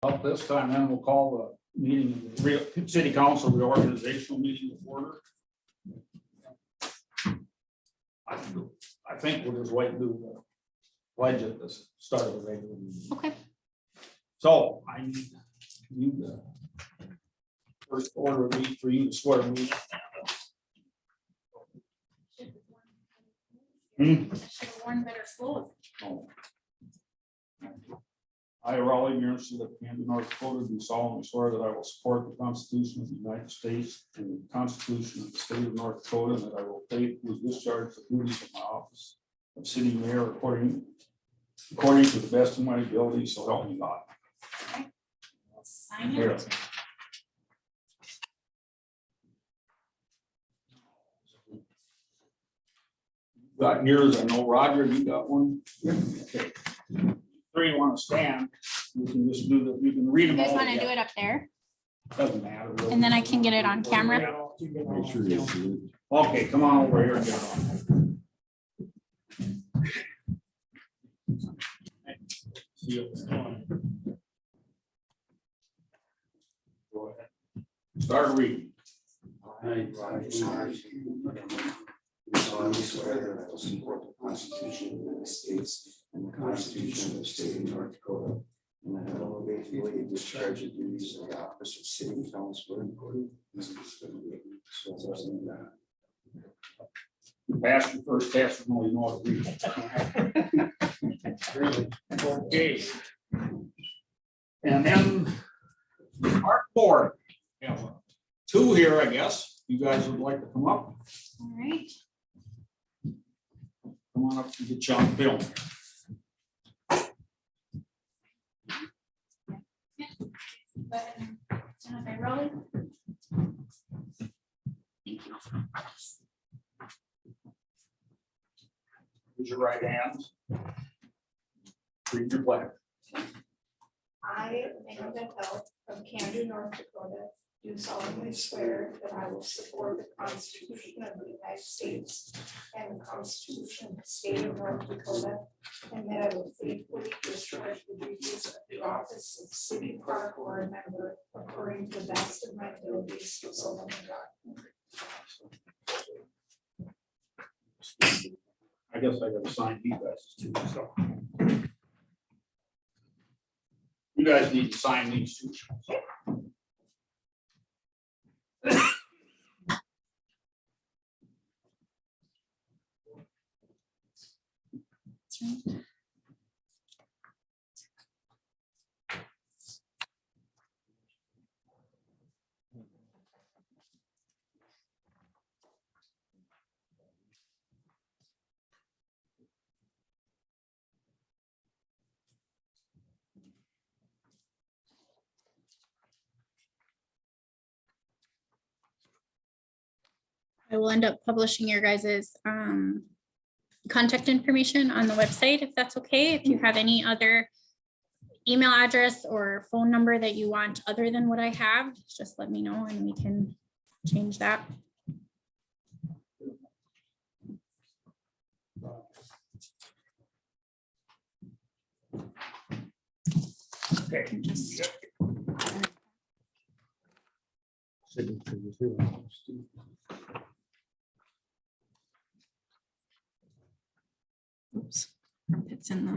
Up this time, then we'll call the meeting, the city council reorganizational meeting to order. I think we'll just wait and do the pledge at the start of the regular meeting. Okay. So I need you the first order of meeting for you to swear me. Should have worn better clothes. Oh. I, Raleigh, University of Cando, North Dakota, do solemnly swear that I will support the Constitution of the United States and the Constitution of the State of North Dakota, and that I will faithfully discharge the duties of my office of city mayor according to the best of my ability, so help me God. Sign Here. it. Got yours, I know, Roger, you got one? Okay. Three want to stand, you can just do that, you can read You them guys all want to do together. it up there? Doesn't matter. really. And then I can get it on camera. Make sure you see it. Okay, come on over here. and get on. See you. Go ahead. Start reading. I, Roger Myers, do solemnly swear that I will support the Constitution of the United States and the Constitution of the State of North Dakota, and that I will faithfully discharge the duties of the office of city councilor according to the so help me God. You passed your first test, you know how to read. Really? Okay. And then our board, yeah, two here, I guess. You guys would like to come up? All right. Come on up and get you on film. Go ahead and stand by Raleigh. Thank you. Use your right hand. Read your flag. I, Amanda Hill, from Cando, North Dakota, do solemnly swear that I will support the Constitution of the United States and the Constitution of the State of North Dakota, and that I will faithfully discharge the duties of the office of city clerk or a member according to the best of my abilities, so help me God. I guess I gotta sign you guys too, so. You guys need to sign these two. So. That's right. I will end up publishing your guys's contact information on the website, if that's okay. If you have any other email address or phone number that you want other than what I have, just let me know and we can change that. Okay. Just oops, it's in the.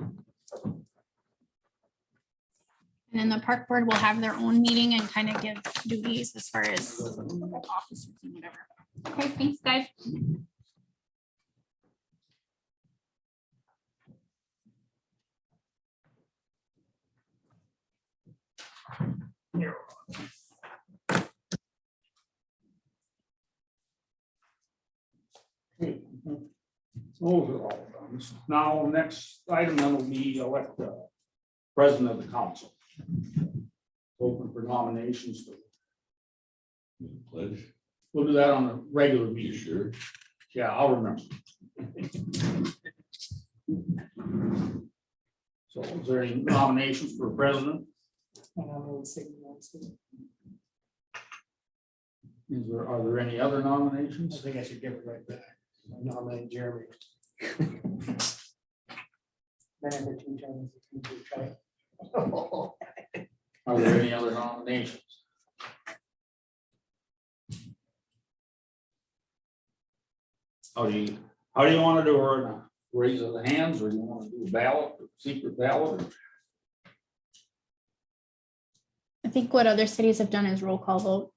And then the park board will have their own meeting and kind of give duties as far as officers and whatever. Okay, thanks, guys. Here. Okay. Those are all done. Now, next item then will be elect the president of the council. Open for nominations. Pledge. We'll do that on a regular You meeting. sure? Yeah, I'll remember. So is there any nominations for president? Are there any other I nominations? think I should give it right back. I nominate Jeremy. Man, the two times. Are there any other nominations? How do you want to do her? Raise of the hands, or do you want to do a ballot, secret ballot? I think what other cities have done is roll call vote.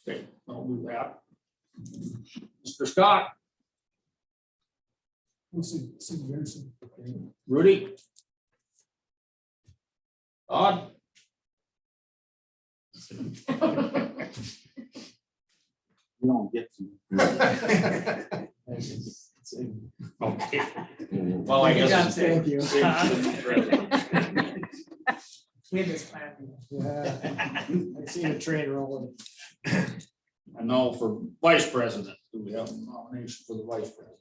Okay, I'll do that. Mr. Scott, Rudy? Todd? You don't get to. Okay. Well, I guess. Thank you. We had this plan. Yeah. I seen a train rolling. I know for vice president, do we have a nomination for the vice president?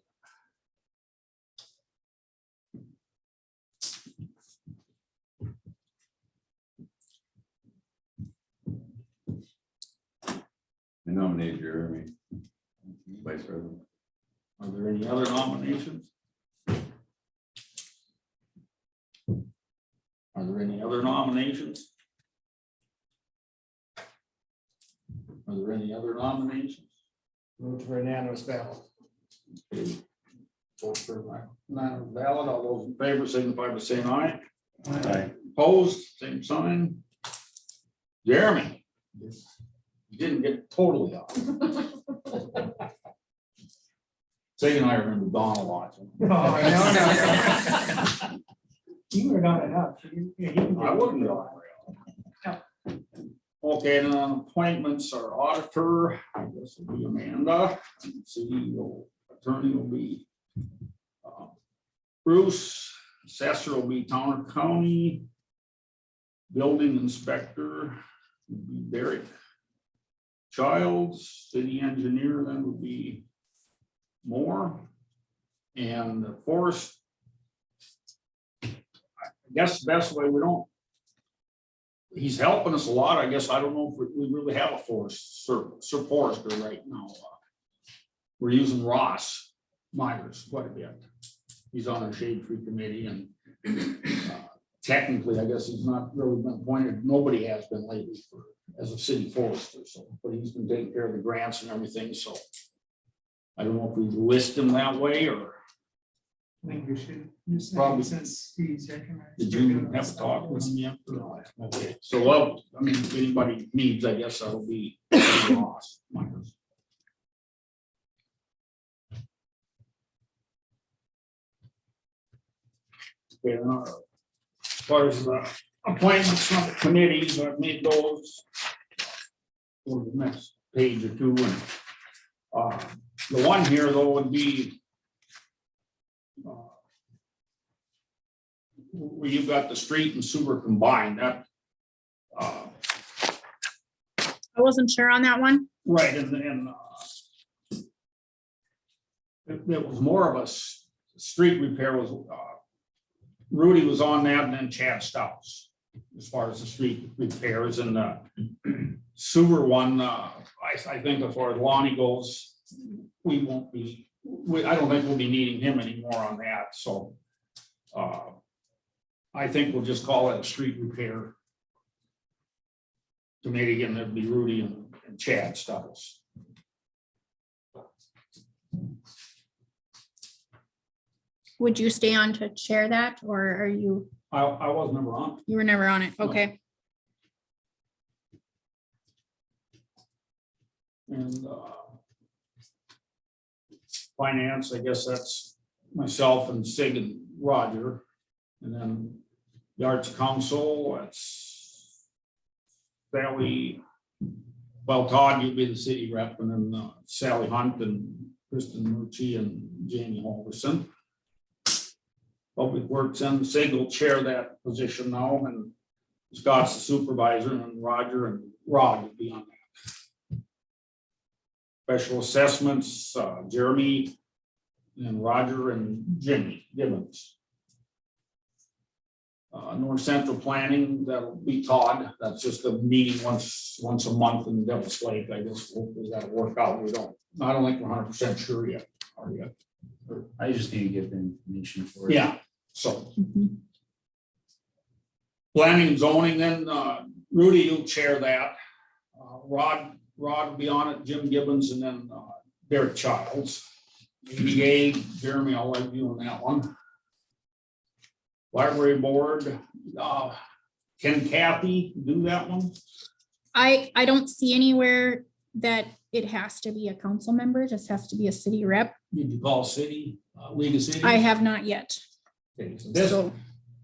I nominate Jeremy, vice president. Are there any other nominations? Are there any other nominations? Are there any other nominations? Move for unanimous ballot. Okay. Vote for unanimous ballot. All those in favor signify by saying aye. Aye. Opposed, same sign. Jeremy. You didn't get totally off. Sig and I remember Donna watching. No. You were not enough. I wouldn't go. Okay, and then appointments, our auditor, I guess will be Amanda, and CEO, attorney will be Bruce, assessor will be Towner County, building inspector will be Derek Childs, city engineer then would be Moore, and the forest. I guess the best way, we don't. He's helping us a lot. I guess I don't know if we really have a forester right now. We're using Ross Myers quite a bit. He's on our shade tree committee, and technically, I guess he's not really been appointed. Nobody has been lately as a city forester. So, but he's been taking care of the grants and everything. So I don't know if we list him that way or. I think we should, just Probably. since he's recognized. Did you have to talk with him yet? No. Okay, so well, I mean, if anybody needs, I guess that'll be Ross Myers. Okay, then as far as the appointments from the committees, I've made those for the next page or two, and the one here though would be where you've got the street and sewer combined, that I wasn't sure on that one. right, and it was more of a street repair was Rudy was on that, and then Chad Stouts as far as the street repairs, and the sewer one, I think as far as Lonnie goes, we won't be, I don't think we'll be needing him anymore on that, so I think we'll just call it a street repair committee. Again, there'd be Rudy and Chad Stouts. Would you stay on to chair that, or are you, I was never on. you were never on it? No. Okay. And finance, I guess that's myself and Sig and Roger. And then the Arts Council, that's Sally, well, Todd, you'll be the city rep, and then Sally Hunt and Kristen Murchie and Jamie Halverson. Public Works and Sig will chair that position now, and Scott's the supervisor, and Roger and Rod will be on that. Special assessments, Jeremy and Roger and Jimmy Gibbons. North Central Planning, that'll be Todd. That's just a meeting once a month in Devil's Lake. I guess hopefully that'll work out. I don't think we're 100% sure yet. Are you? I just need to get the information for it. Yeah, so Mhm. planning and zoning, then Rudy, you'll chair that. Rod will be on it, Jim Gibbons, and then Derek Childs. EDA, Jeremy, I'll let you on that one. Library board, can Kathy do that one? I don't see anywhere that it has to be a council member, it just has to be a city rep. Did you call city, League of Cities? I have not yet, Okay, so so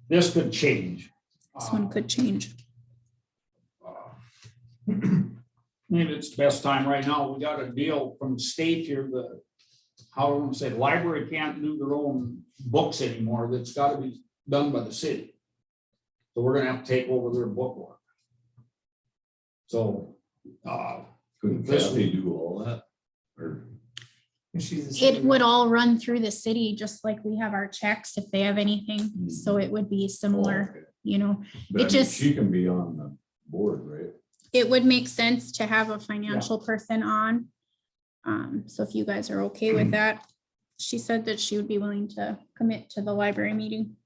this could change. this one could change. Maybe it's the best time right now. We got a deal from the state here that, how do I want to say, the library can't do their own books anymore. That's got to be done by the city. So we're gonna have to take over their book work. So, Couldn't Kathy do all that? Or, And she's a city It would all run through the city, just like we have our checks if they have anything, so it would be similar, you know. but I It mean, just- she can be on the board, right? It would make sense to have a financial person on. So if you guys are okay with that, she said that she would be willing to commit to the library meeting.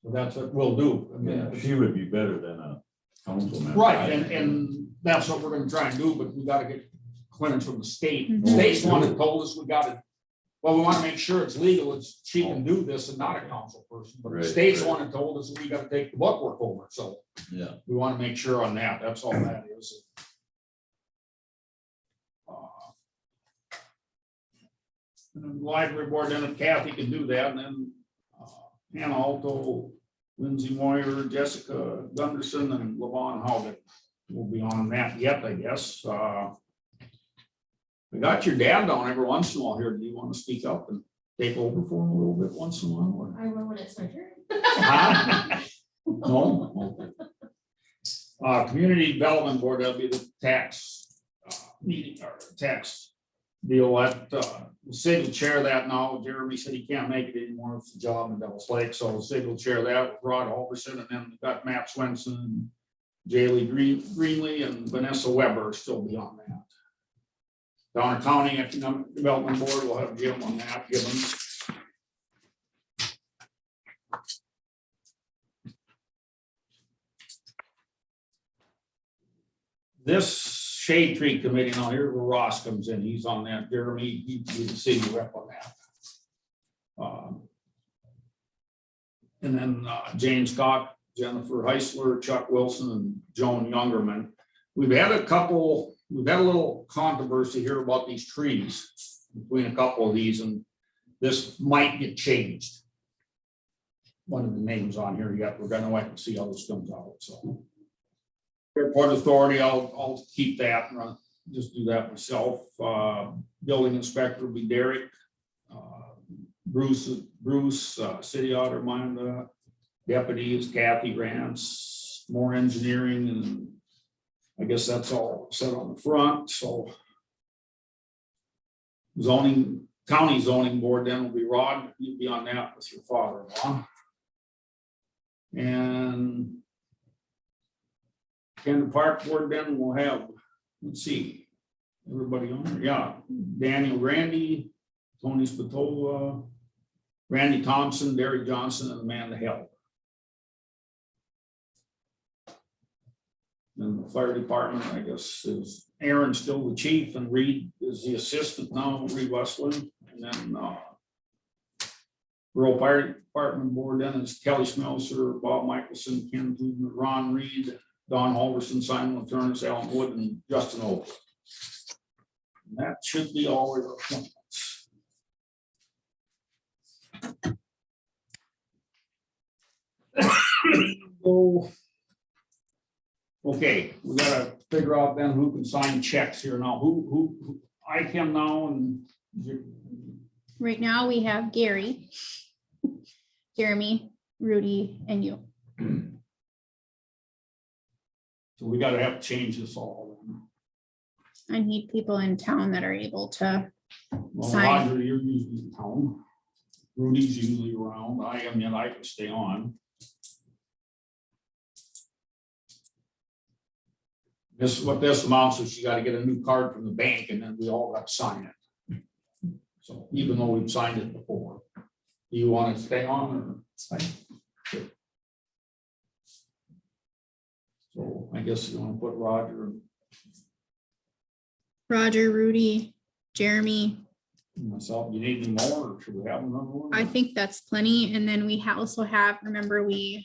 so that's what we'll do. I mean, Yeah, she would be better than a council member. right, and that's what we're gonna try and do, but we gotta get clearance from the state. Mhm. The state's one that told us we gotta, well, we wanna make sure it's legal, it's, she can do this and not a council person, but the Right, state's right. one that told us we gotta take the book work over, so Yeah. we wanna make sure on that, that's all that is. And then library board, then if Kathy can do that, and then Hannah Alto, Lindsay Moyer, Jessica Gunderson, and Levon Haugen will be on that yet, I guess. We got your dad down every once in a while here. Do you want to speak up and take over for him a little bit once in a while? I will when it's my turn. Huh? No? Okay. Community Development Board, that'll be the tax meeting or tax deal at, the city will chair that now. Jeremy said he can't make it anymore. It's a job in Devils Lake, so the city will chair that with Rod Halverson, and then we've got Matt Swenson, Jaylee Greenlee, and Vanessa Weber still be on that. Donner County Economic Development Board will have Jim on that, Gibbons. This Shade Tree Committee, now here's where Ross comes in, he's on that, Jeremy, he's the city rep on that. And then James Scott, Jennifer Heisler, Chuck Wilson, and Joan Youngerman. We've had a little controversy here about these trees between a couple of these, and this might get changed. One of the names on here yet, we're gonna wait and see how this comes out, so. Airport Authority, I'll keep that and just do that myself. Building inspector will be Derek. Bruce, city auditor, Amanda. Deputy is Kathy Rance. More engineering, and I guess that's all set on the front, so. Zoning, county zoning board then will be Rod, you'll be on that with your father-in-law. And Cando Park Board then will have, let's see, everybody on there, yeah, Daniel Randy, Tony Spatola, Randy Thompson, Derek Johnson, and Amanda Hill. And the fire department, I guess, is Aaron still the chief, and Reed is the assistant now, Reed Westland, and then Rural Fire Department Board then is Kelly Smelser, Bob Michelson, Ken Blumer, Ron Reed, Don Halverson, Simon Turner, Alan Wood, and Justin Oak. And that should be all of our appointments. So, okay, we gotta figure out then who can sign checks here now. Who I can now, and Right now, we have Gary, Jeremy, Rudy, and you. so we gotta have to change this all. I need people in town that are able to, Well, Sign. Roger, you're usually in town. Rudy's usually around. I am, and I can stay on. This is what this amounts to. You gotta get a new card from the bank, and then we all got to sign it. So even though we've signed it before, do you want to stay on, or? It's fine. So So I guess you want to put Roger Roger, Rudy, Jeremy. and myself. You need any more, or should we have another one? I think that's plenty. And then we also have, remember, we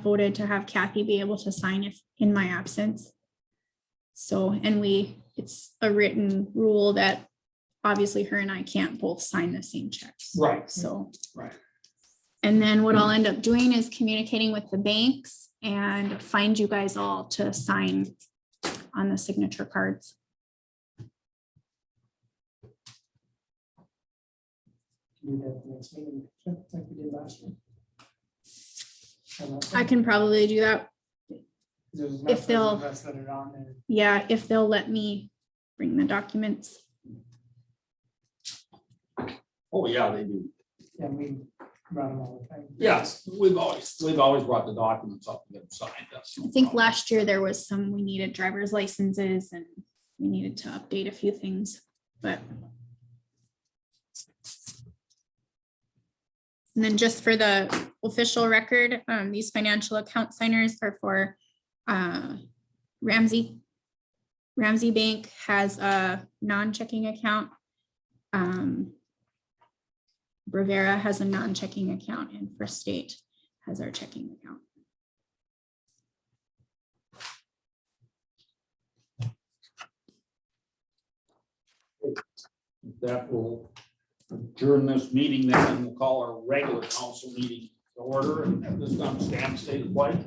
voted to have Kathy be able to sign if in my absence. So, and it's a written rule that obviously her and I can't both sign the same checks. Right. So. Right. And then what I'll end up doing is communicating with the banks and find you guys all to sign on the signature cards. Do that next meeting, like we did last year. I can probably do that. if they'll- That are on there. Yeah, if they'll let me bring the documents. Oh, yeah, they do. Yeah, we run them all the time. Yes, we've always brought the documents up and get them signed. That's no I think problem. last year there was we needed driver's licenses and we needed to update a few things, but. And then just for the official record, these financial account signers are for Ramsey. Ramsey Bank has a non-checking account. Bravera has a non-checking account and First State has our checking account. That will adjourn this meeting, then we'll call our regular council meeting to order, and at this time, stand state of pledge.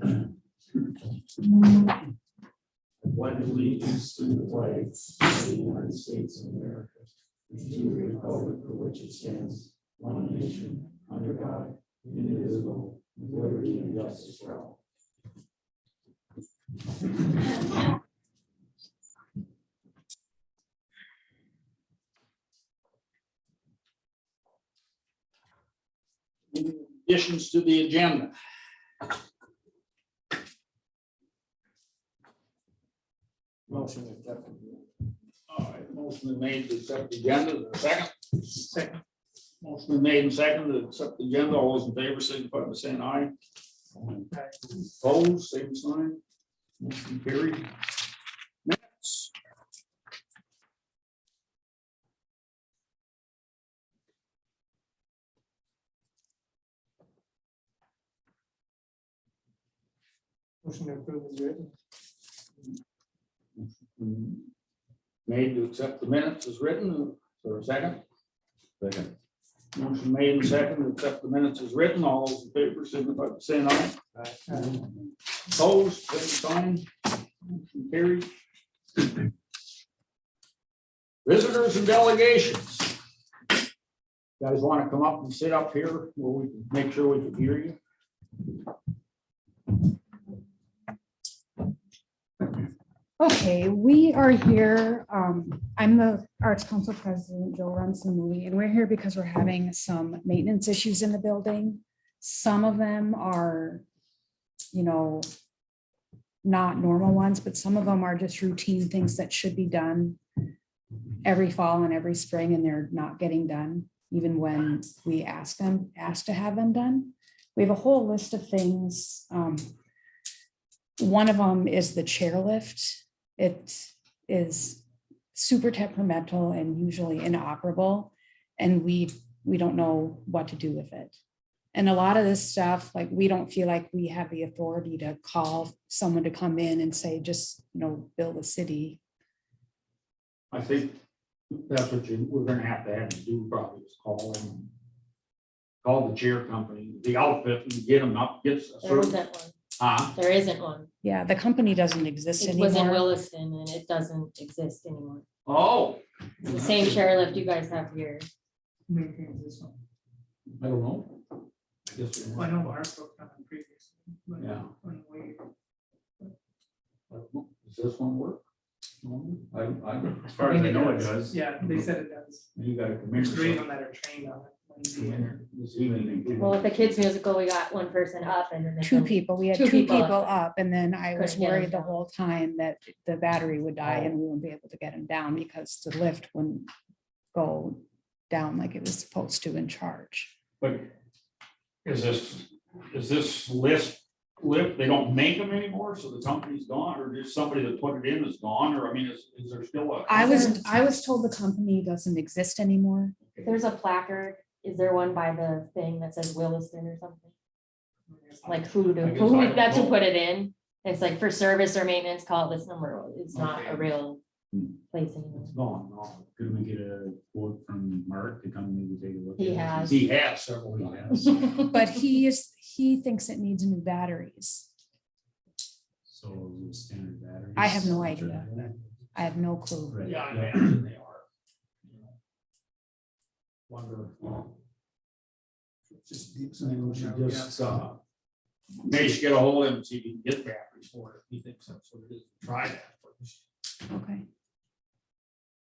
I pledge allegiance to the flag of the United States of America, and to the republic for which it stands, one nation, under God, indivisible, with liberty and justice for all. Additions to the agenda. Motion accepted. All right, motion is made to accept the agenda. Is there a second? Second. Motion been made and second to accept the agenda. All those in favor signify by saying aye. Opposed, same sign. Motion carried. Minutes. Motion to approve is written. Made to accept the minutes as written. Is there a second? Second. Motion made and second to accept the minutes as written. All those in favor signify by saying aye. Opposed, same sign. Motion carried. Visitors and delegations. Guys want to come up and sit up here where we can make sure we can hear you? Okay, we are here. I'm the Arts Council President, Joe runs the movie, and we're here because we're having some maintenance issues in the building. Some of them are, not normal ones, but some of them are just routine things that should be done every fall and every spring, and they're not getting done, even when we ask to have them done. We have a whole list of things. One of them is the chairlift. It is super temperamental and usually inoperable, and we don't know what to do with it. And a lot of this stuff, like, we don't feel like we have the authority to call someone to come in and say, just, build a city. I think that's what we're gonna have to do, probably is call them. Call the chair company, the outfit, and get them up, get. There isn't one. There isn't one. Yeah, the company doesn't exist It was in anymore. Williston and it doesn't exist anymore. Oh. It's the same chairlift you guys have here. Maintains this one. I don't know. I guess we Well, I might. know ours broke down previously. but Yeah. when we- Does this one work? As far as I know, it does. Yeah, they said it does. You got a There's three of commissioner. them that are trained on it. This evening. Well, with the kids musical, we got one person up and then. they Two couldn't- people, we had Two two people people up. up, and then I was Couldn't get 'em worried the down. whole time that the battery would die and we wouldn't be able to get them down because the lift wouldn't go down like it was supposed to in charge. But is this list lift, they don't make them anymore, so the company's gone, or just somebody that put it in is gone, or I mean, is there still a? I was told the company doesn't exist anymore. There's a placard. Is there one by the thing that says Williston or something? Like who I guess I don't that's who know. put it in. It's like for service or maintenance, call this number. It's not a Okay. real place anymore. It's gone, no. Could we get a quote from Mark to come maybe take a look? He at it? has. He has several He times. has. But he thinks it needs new batteries. So is it standard batteries? I have no idea. I have no clue. Right, Yeah, I yeah. imagine they are. Wonder. Just, maybe you get a hold of him and see if you can get batteries for it, if he thinks that's what it is, try that first. Okay.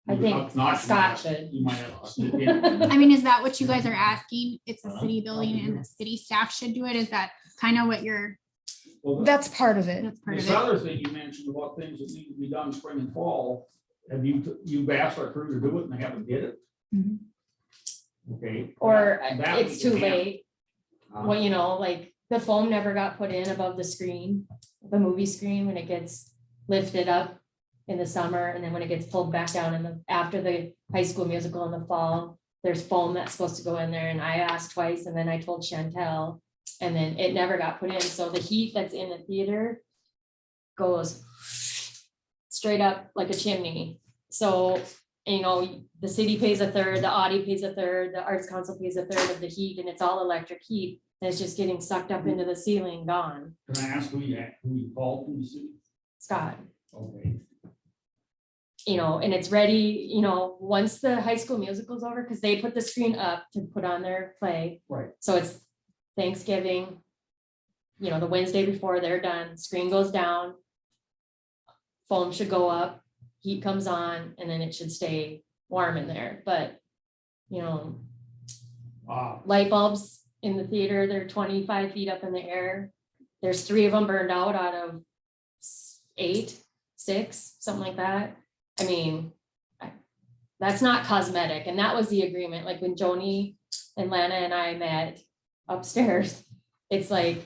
I think If not, Scott should. You might have. to- I mean, is that what you guys are asking? It's a city building and the city staff should do it? Is that kind of what you're, Well, That's part of it. that's part of this it? other thing you mentioned about things that need to be done spring and fall, have you've asked our crew to do it and they haven't did it? Mhm. Okay. Or That it's we too can handle. late. Well, you know, like the foam never got put in above the screen, the movie screen, when it gets lifted up in the summer, and then when it gets pulled back down after the High School Musical in the fall, there's foam that's supposed to go in there, and I asked twice, and then I told Chantel, and then it never got put in, so the heat that's in the theater goes straight up like a chimney. So, you know, the city pays a third, the Audi pays a third, the Arts Council pays a third of the heat, and it's all electric heat. And it's just getting sucked up into the ceiling, gone. Can I ask who you called from the city? Scott, Okay. you know, and it's ready, you know, once the High School Musical's over, because they put the screen up to put on their play. Right. So it's Thanksgiving, you know, the Wednesday before they're done, screen goes down. Foam should go up, heat comes on, and then it should stay warm in there, but, you know, light bulbs in the theater, they're 25 feet up in the air. There's 3 of them burned out of 8, 6, something like that. I mean, that's not cosmetic, and that was the agreement, like when Joni and Lana and I met upstairs, it's like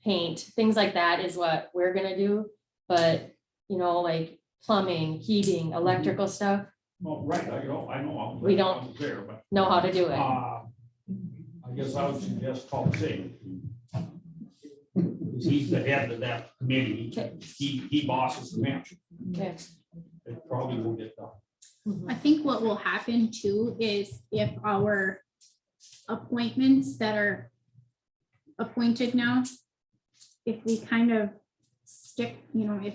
paint, things like that is what we're gonna do, but, you know, like plumbing, heating, electrical stuff, Well, right, I know. We don't I was there, but. know how to do it. I guess I would suggest call Sig. He's the head of that committee. Okay. He bosses the match. Okay. It probably will get done. I think what will happen too is if our appointments that are appointed now, if we kind of stick, you know, if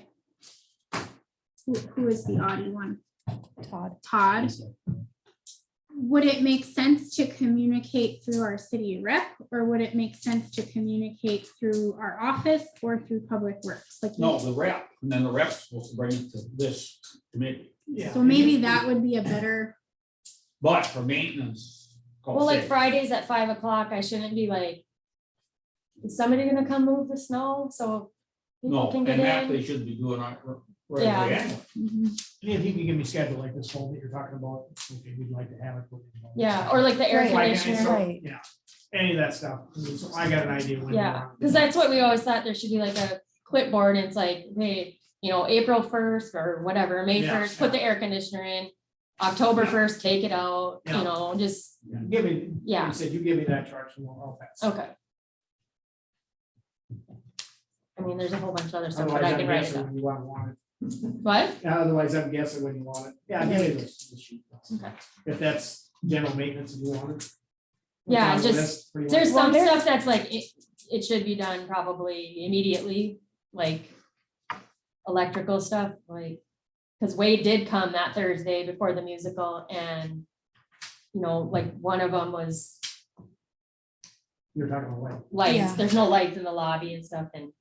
who is the Audi one? Todd. Would it make sense to communicate through our city rep, or would it make sense to communicate through our office or through Public Works? Like, No, the rep, and then the rep's supposed to bring it to this committee. so maybe that would be a better, But for maintenance. call Well, like Sig. Fridays at 5 o'clock, I shouldn't be like, is somebody gonna come move the snow so people No, can and get that in? they should be doing right Yeah. away anyway. Mhm. If you can give me a schedule like this whole that you're talking about, okay, we'd like to have it. Yeah, or like the air Right. Like, conditioner. so, Right. Yeah, any of that stuff. So I got an idea. when you Yeah, want it. because that's what we always thought, there should be like a clipboard, and it's like, hey, you know, April 1st or whatever, May Yeah, 1st, put the air conditioner in. October 1st, take it out, you Yeah. know, just, Give me, Yeah. like I said, you give me that chart and I'll pass. okay. I mean, there's a whole bunch of other stuff, but Otherwise, I I'm can write it guessing down. when you want it. What? Otherwise, I'm guessing when you want it. Yeah, give me this sheet. Okay. If that's general maintenance, if you want it. Yeah, What's on the just- list for you? There's Well, some there- stuff that's like, it should be done probably immediately, like electrical stuff, like, because Wade did come that Thursday before the musical, and, you know, like, one of them was You're talking about like. lights, Yeah. there's no lights in the lobby and stuff, and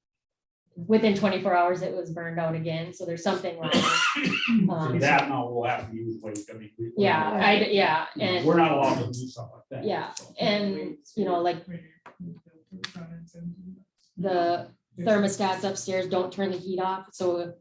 within 24 hours, it was burned out again, so there's something wrong. So that now we'll have to use weight. I mean. Yeah, You know, and, We're not allowed to do stuff like that. Yeah, so. and, you know, like, the thermostats upstairs don't turn the heat off, so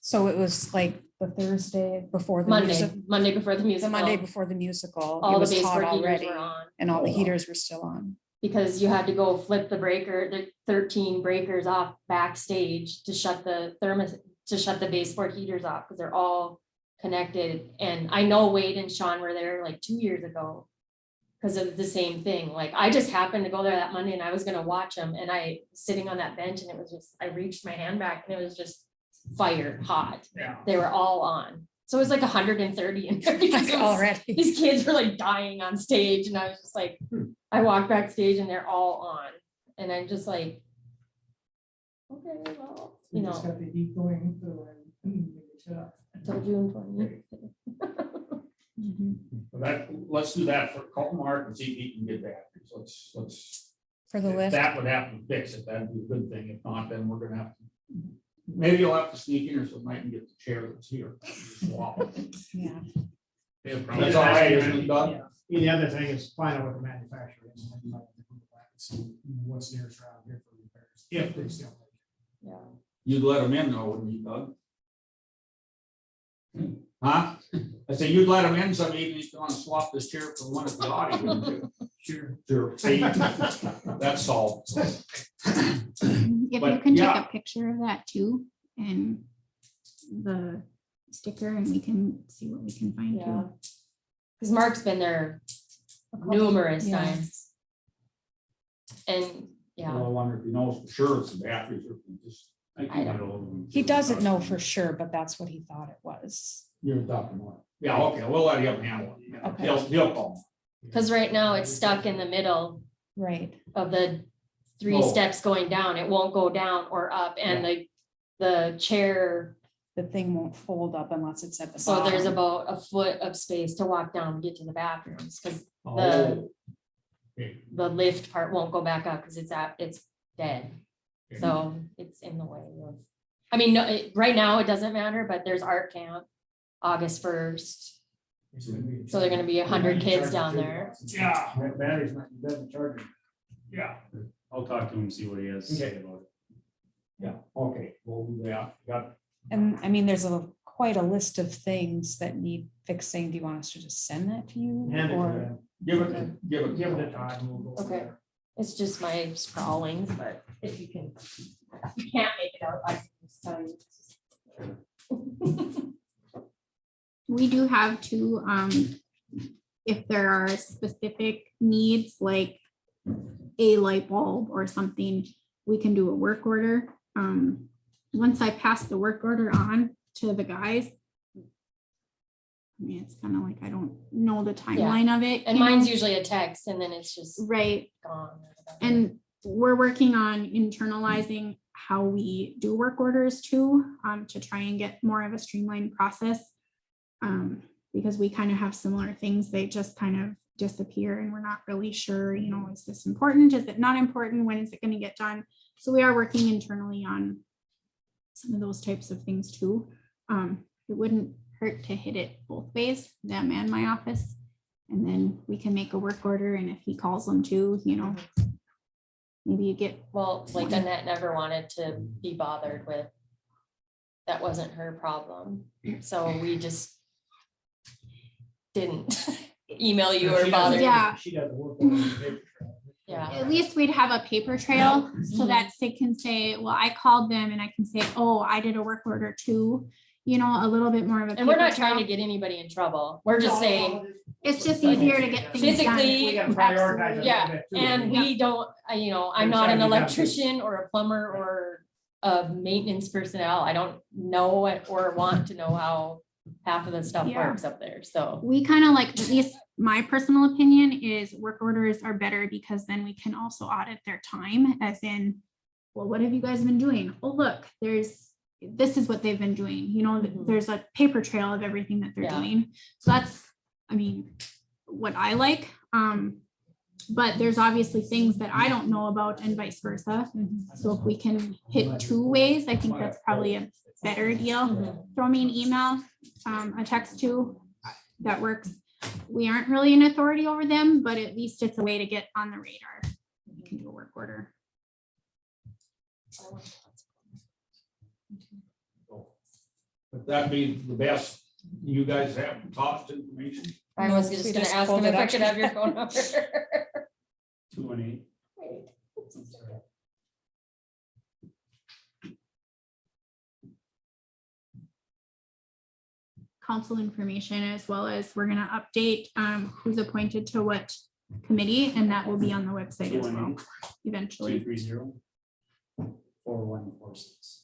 So it was like the Thursday before the music, Monday before the the musical. Monday before the musical. All It the was base hot work heaters already, were on. and all the Oh, wow. heaters were still on. because you had to go flip the 13 breakers off backstage to shut the baseboard heaters off, because they're all connected. And I know Wade and Sean were there like 2 years ago because of the same thing. Like, I just happened to go there that Monday and I was gonna watch them, and I sitting on that bench, and it was just, I reached my hand back and it was just fire hot. Yeah. They were all on. So it was like 130 in there because it was- Already. these kids were like dying on stage, and I was just like, I walked backstage and they're all on, and I'm just like, okay, well, We you just know, got the heat going for when. until June 20th. Mhm. Let's do that for, call Mark and see if he can get back. Let's. For the if list, That would have to fix it. That'd be a good thing. If not, then we're gonna have to. Maybe you'll have to sneak in or something and get the chair that's here. Swap it. yeah. That's all right, isn't it, Doug? Yeah, the other thing is find out what the manufacturer is. And then you might have to go back and see what's nearest around here for repairs, if they still make it. Yeah. You'd let them in though, wouldn't you, Doug? Huh? I say you'd let them in some evenings to want to swap this chair for one at the Audi, wouldn't you? Sure. Sure. See, that's all. If But, you can take yeah. a picture of that too, and the sticker, and we can see what we can find Yeah. too. Because Mark's been there numerous Yeah. times. And, yeah, Well, I wonder if he knows for sure it's the batteries or if he just. I don't He doesn't know for sure, but that's what he thought it was. You're talking more. Yeah, okay, we'll let him handle it. Okay. He'll call. because right now it's stuck in the middle Right. of the 3 Oh. steps going down. It won't go down or up, and the chair, The thing won't fold up unless it's at the so bottom. there's about a foot of space to walk down and get to the bathrooms, because Oh. Okay. the lift part won't go back up because it's dead. Okay. So it's in the way of, I mean, no, right now it doesn't matter, but there's art camp August 1st. So they're gonna be 100 kids down there. Yeah. That batteries might be better charging. Yeah, I'll talk to him, see what he has to say about it. yeah, okay, we'll do that. Got, And I mean, there's quite a list of things that need fixing. Do you want us to just send that to you? Hand it to Or them. give it. Give it a time. We'll go from Okay. there. It's just my scrawlings, but if you can't make it out, I can just tell you. We do have to, if there are specific needs, like a light bulb or something, we can do a work order. Once I pass the work order on to the guys, I mean, it's kind of like, I don't know the timeline of it. And you know? mine's usually a text and then it's just Right, gone. and we're working on internalizing how we do work orders too, to try and get more of a streamlined process. Because we kind of have similar things, they just kind of disappear and we're not really sure, you know, is this important? Is it not important? When is it going to get done? So we are working internally on some of those types of things too. It wouldn't hurt to hit it both ways, them and my office. And then we can make a work order, and if he calls them too, you know, maybe you get, Well, like Annette never wanted to be bothered with. That wasn't her problem. So we just didn't email you or She bother. does- you. Yeah. She does the work on the paper trail. Yeah. at least we'd have a paper trail so Mhm. that they can say, well, I called them, and I can say, oh, I did a work order too. You know, a little bit more of a. And we're paper not trying to trail. get anybody in trouble. We're just saying, It's just easier to get things done. Physically, We gotta prioritize it a Yeah, little bit too. and we don't, you know, I'm not an Decide you have to. electrician or a plumber or a maintenance personnel. I don't know it or want to know how half of the stuff Yeah. works up there. So, We kind of like, at least my personal opinion is work orders are better because then we can also audit their time, as in, well, what have you guys been doing? Oh, look, this is what they've been doing, you know, Mhm. there's a paper trail of everything that they're Yeah. doing. So that's, I mean, what I like. But there's obviously things that I don't know about and vice versa. So if we can hit 2 ways, I think that's probably a better deal. Mhm. Throw me an email, a text too, that works. We aren't really an authority over them, but at least it's a way to get on the radar. You can do a work order. But that'd be the best. You guys have cost information. I was No, just we gonna just ask pulled him if it I up. could have your phone number. 218. council information, as well as we're gonna update who's appointed to what committee, and that will be on the website as well eventually. 230-4146.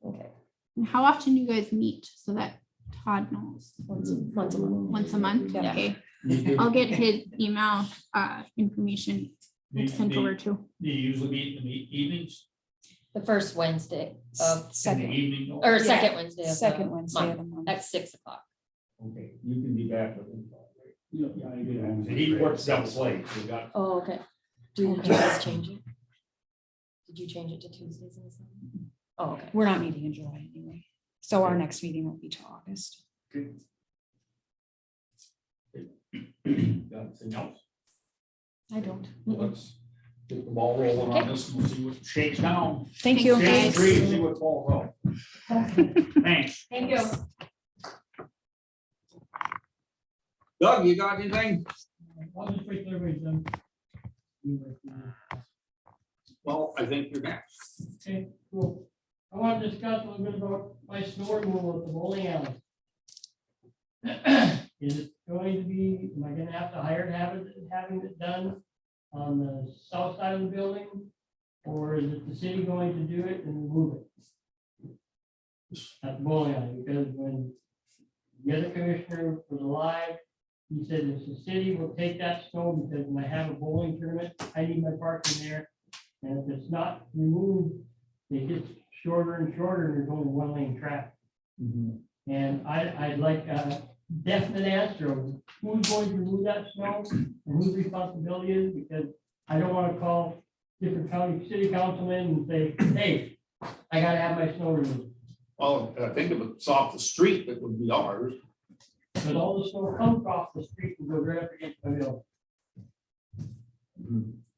Okay. And how often do you guys meet so that Todd knows? Once a month. Once a month? Yeah. Okay, I'll get his email information sent over to. Do you usually meet in the evenings? The first Wednesday of, In the Second, evening? or Yeah, second Wednesday of the second Wednesday of month, the month. at 6 o'clock. Okay, you can be back with him. Yeah, I do. And he works down late, so we got. Oh, okay. Did you guys change it? Did you change it to Tuesdays and Sundays? Oh, okay. We're not meeting in July anyway. So our next meeting will be till August. Got anything else? I don't. Let's get the ball rolling on this and we'll see what shakes down. Thank you. Shake the tree, see what falls out. Thanks. Thank you. Doug, you got anything? I'll just wait till everybody's done. Well, I think you're next. Okay, cool. I want to discuss a little bit about my snow removal at the bowling alley. Is it going to be, am I gonna have to hire to having it done on the south side of the building? Or is it the city going to do it and remove it? At the bowling alley, because when the other commissioner was alive, he said if the city will take that snow, because when I have a bowling tournament, I need my parking there. And if it's not removed, it gets shorter and shorter, and there's only one lane traffic. And I'd like a definite answer of who's going to remove that snow and whose responsibility is, because I don't want to call different county city councilmen and say, hey, I gotta have my snow removed. Well, I think if it's off the street, it would be ours. Because all the snow comes off the street and goes right up against my building.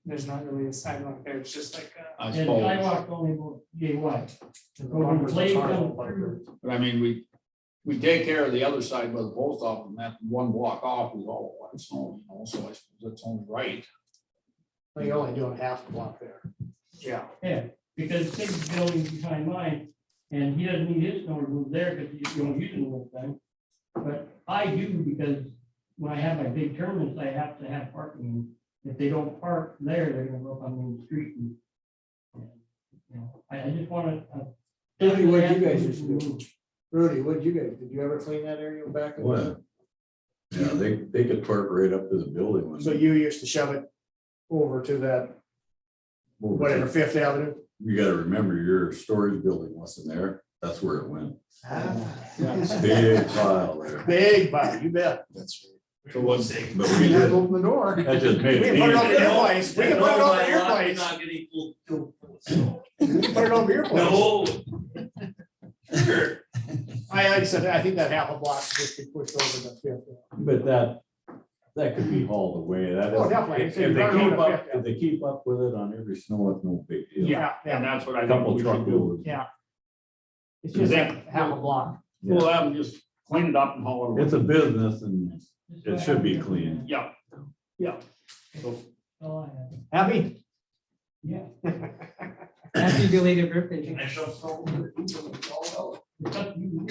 There's not really a sidewalk there, it's just like. I And suppose. sidewalks only go yay wide. the Go lumber's from blade a tar down like through. But I mean, we take care of the other side by the post office, and that one block off is all white snow, you know, so I suppose that's only right. Well, you're only doing half the block there. Yeah. Yeah, because Sig's building is behind mine, and he doesn't need his snow removed there because you don't use it the whole time. But I do, because when I have my big tournaments, I have to have parking. If they don't park there, they're gonna go up on the street and, you know, I just wanna. Rudy, what you guys used to do? Rudy, what did you guys, did you ever clean that area back? Well, yeah, they could park right up to the building. when So they- you used to shove it over to that, over whatever, to- Fifth Avenue? You gotta remember, your storage building wasn't there. That's where it went. Ah. Big pile there. Big, but you bet. That's right. So what's But You we had to did, open the door. that just made We it can put it over easier. your place. We can put it over your place. Not getting full. We can put it over your place. No. I said, I think that half a block just be pushed over the Fifth. But that could be hauled away. That Oh, is, definitely. if So you they run keep over the up, fifth, if they keep up with it on every snow, it's no big deal. Yeah, And yeah, that's what I think Couple we should truck do. loads. yeah. It's just like half a block. We'll have them just clean it up and haul it. It's a business and it should be clean. Yeah, yeah. So Oh, I have. Happy? Yeah. Happy belated birthday. It's up to you.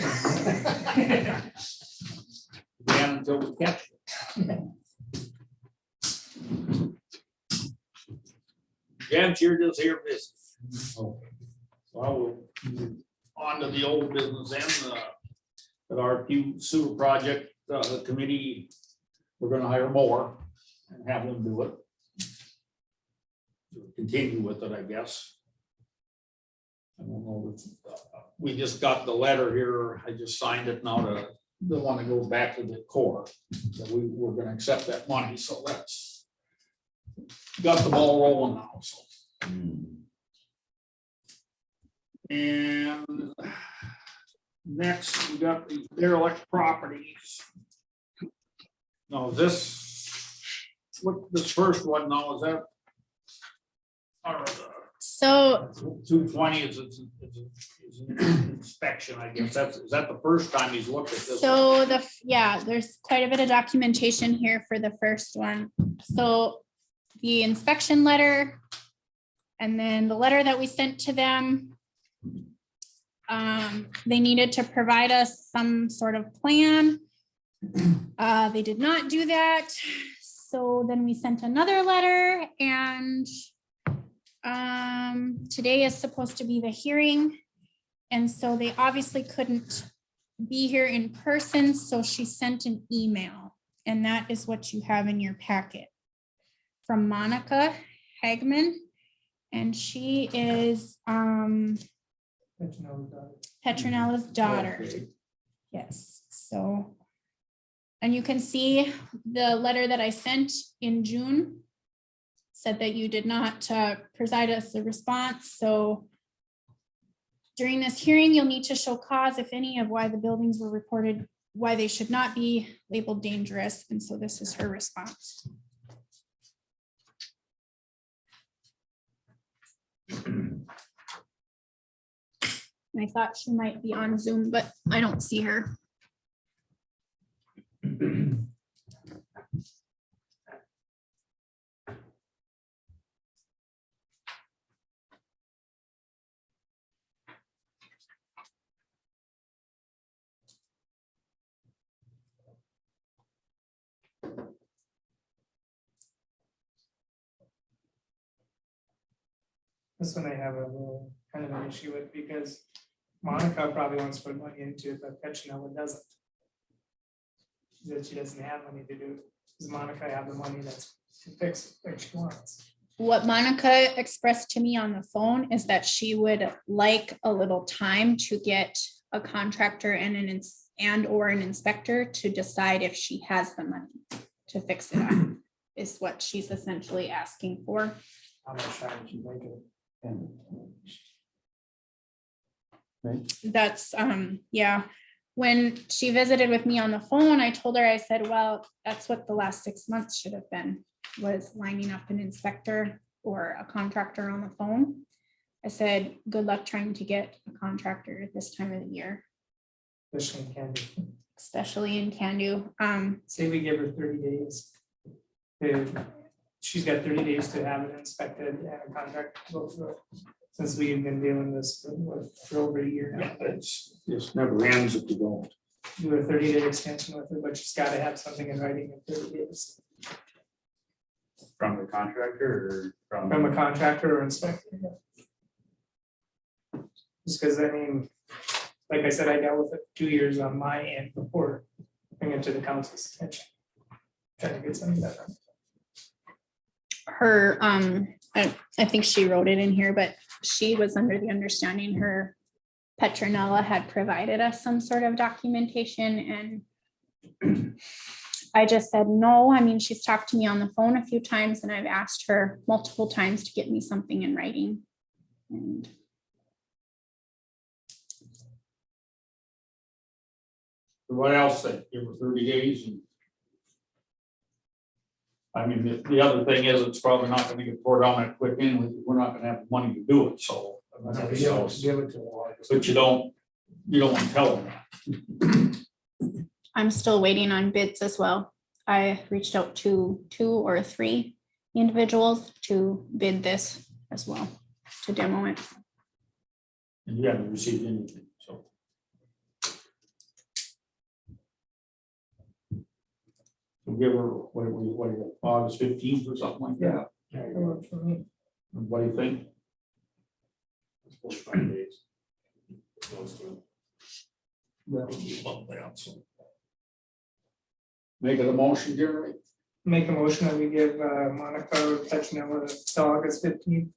Dan, until we catch it. Gents, you're just here business. Okay. So I will move on to the old business and at our sewer project committee, we're gonna hire more and have them do it. Continue with it, I guess. I don't know, we just got the letter here, I just signed it now to, the one that goes back to the core. That we're gonna accept that money, so that's got the ball rolling now, so. And next, we got the derelict properties. Now, this first one now, is that? Or So 220 is an inspection, I guess. Is that the first time he's looked at this? So there's quite a bit of documentation here for the first one. So the inspection letter and then the letter that we sent to them. They needed to provide us some sort of plan. They did not do that. So then we sent another letter and today is supposed to be the hearing. And so they obviously couldn't be here in person, so she sent an email. And that is what you have in your packet from Monica Hagman. And she is Petronella's daughter. Yes, so. And you can see the letter that I sent in June said that you did not provide us a response, so during this hearing, you'll need to show cause, if any, of why the buildings were reported, why they should not be labeled dangerous, and so this is her response. And I thought she might be on Zoom, but I don't see her. This one I have a little kind of an issue with because Monica probably wants to put money into it, but Petronella doesn't. She said she doesn't have money to do it. Does Monica have the money that's to fix it like she wants? What Monica expressed to me on the phone is that she would like a little time to get a contractor and or an inspector to decide if she has the money to fix it up, is what she's essentially asking for. How much time would you make it? That's, yeah. When she visited with me on the phone, I told her, I said, well, that's what the last 6 months should have been, was lining up an inspector or a contractor on the phone. I said, good luck trying to get a contractor at this time of the year, Especially in Cando. especially in Cando. Say we give her 30 days. She's got 30 days to have it inspected and a contract to go through it. Since we've been dealing this for over a year now. It's never ends if you don't. Do a 30-day extension with it, but she's got to have something in writing in 30 days From the contractor or from a contractor or inspector. Just because, I mean, like I said, I dealt with it 2 years on my end before, bring it to the council's attention. Trying to get something done. Her, I think she wrote it in here, but she was under the understanding her Petronella had provided us some sort of documentation, and I just said, no. I mean, she's talked to me on the phone a few times and I've asked her multiple times to get me something in writing. And What else? They give her 30 days and. I mean, the other thing is, it's probably not gonna get poured on that quick anyway, because we're not gonna have the money to do it, so. Give it to her. But you don't want to tell them that. I'm still waiting on bids as well. I reached out to 2 or 3 individuals to bid this as well, to demo it. And you haven't received anything, so. We'll give her, what, August 15th or something like that? That works for me. What do you think? 45 days. That would be about that, so. Make it a motion, Jerry. Make a motion that we give Monica Petronella till August 15th,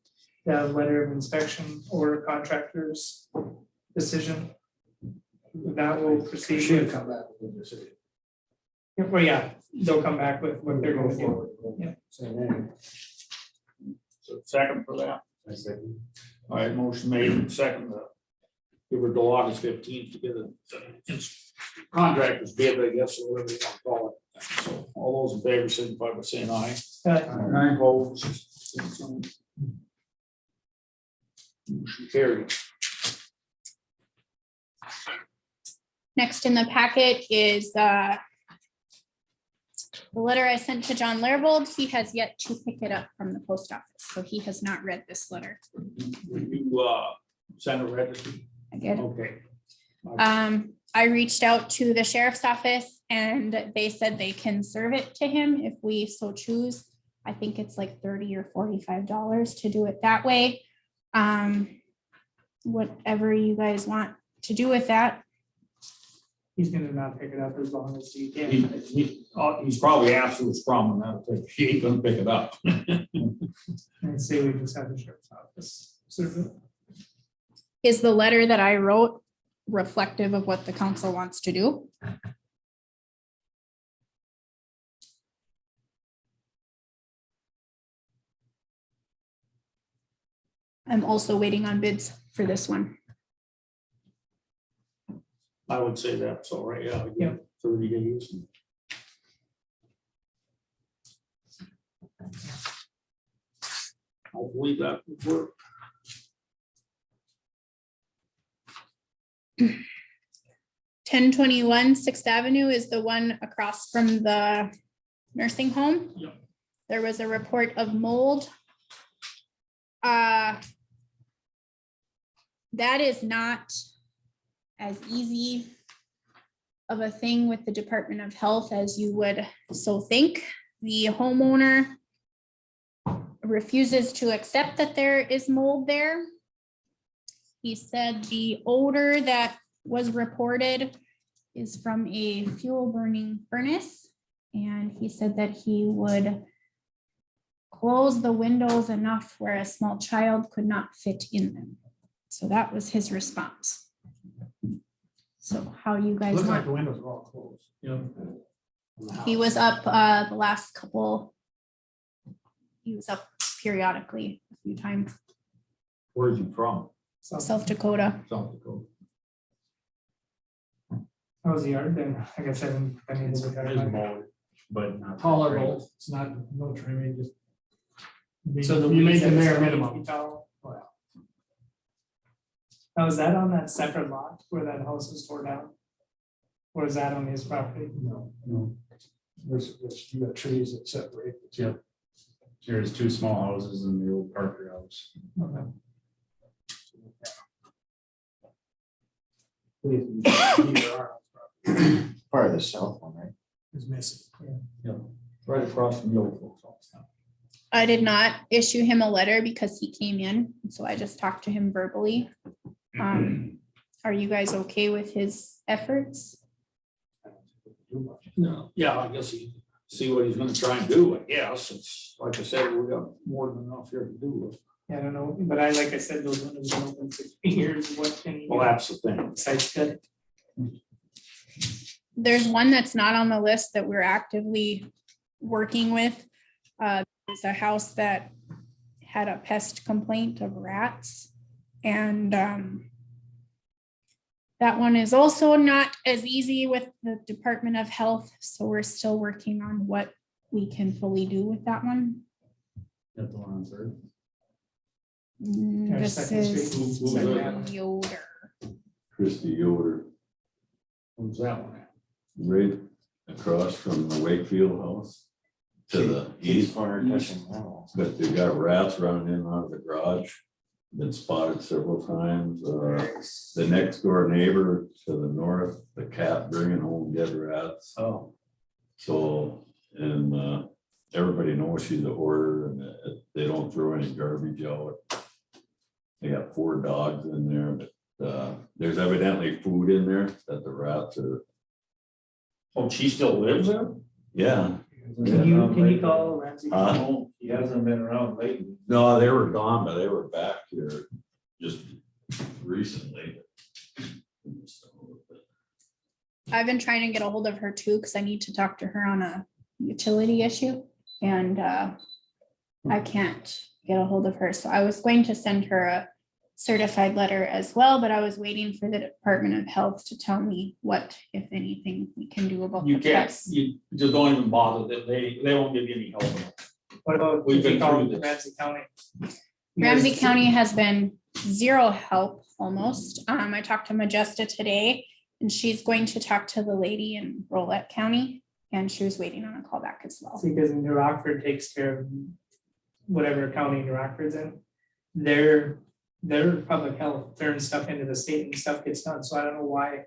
the letter of inspection or contractor's decision. That will proceed Should with, come back with a decision. well, yeah, they'll come back with what they're going to do. Yeah. Same name. So second for that. All right, motion made and second. Give her till August 15th to get a contractor's bid, I guess, or whatever you want to call it. So all those in favor, signify by saying aye. Aye. Opposed. Motion carried. Next in the packet is the letter I sent to John Larbold. He has yet to pick it up from the post office, so he has not read this letter. Will you send a registry? I get it. Okay. I reached out to the sheriff's office and they said they can serve it to him if we so choose. I think it's like $30 or $45 to do it that way. Whatever you guys want to do with that. He's gonna not pick it up as long as he can. He's probably absolute strong on that, but he ain't gonna pick it up. And say we just have the sheriff's office serve it. Is the letter that I wrote reflective of what the council wants to do? I'm also waiting on bids for this one. I would say that's all right, yeah, 30 days. I believe that would work. 1021 Sixth Avenue is the one across from the nursing home. Yep. There was a report of mold. That is not as easy of a thing with the Department of Health as you would so think. The homeowner refuses to accept that there is mold there. He said the odor that was reported is from a fuel burning furnace. And he said that he would close the windows enough where a small child could not fit in them. So that was his response. So how you guys Looks like want, the windows are all closed. he was up the last couple. He was up periodically a few times, Where's he from? South Dakota. South Dakota. How was the yard then? Like I said, I mean, It's mowed, but not. Tolerable, it's not, no trimming, just. so the You make weeds the that are bare 7 minimum. feet tall. Now, is that on that separate lot where that house was torn down? Or is that on his property? No, no. You got trees that separate the two. Yep. There's two small houses in the old Parker house. Okay. Part of the south one, right? Is missing. Right across from the old folks' house. I did not issue him a letter because he came in, so I just talked to him verbally. Are you guys okay with his efforts? No, yeah, I guess he, see what he's gonna try and do, I guess. It's, like I said, we got more than enough here to do. Yeah, I don't know, but like I said, those windows have been open 16 years. What can you? Well, that's the thing. Besides cut. There's one that's not on the list that we're actively working with. It's a house that had a pest complaint of rats. And that one is also not as easy with the Department of Health. So we're still working on what we can fully do with that one. That's the one on Third. This Second is Street. Who's that? Yoder. Christie Yoder, Who's that one at? right across from the Wakefield house to the east. Corner touching that one. But they got rats running in and out of the garage, been spotted several times. The next door neighbor to the north, the cat bringing home dead rats. Oh. So, and everybody knows she's a hoarder and they don't throw any garbage out. They got 4 dogs in there, but there's evidently food in there that the rats are, Oh, she still lives there? yeah. Can you call Ramsey? No, He hasn't been around lately. no, they were gone, but they were back here just recently. I've been trying to get a hold of her too, because I need to talk to her on a utility issue. And I can't get a hold of her. So I was going to send her a certified letter as well, but I was waiting for the Department of Health to tell me what, if anything, we can do about You the can't, pests. you just don't even bother that they won't give you any help. What about We've if you been call through this. Ramsey County? Ramsey County has been zero help almost. I talked to Majesta today and she's going to talk to the lady in Rolette County and she was waiting on a call back as well. Because New Rockford takes care of whatever county New Rockford's in. Their their public health turns stuff into the state and stuff gets done, so I don't know why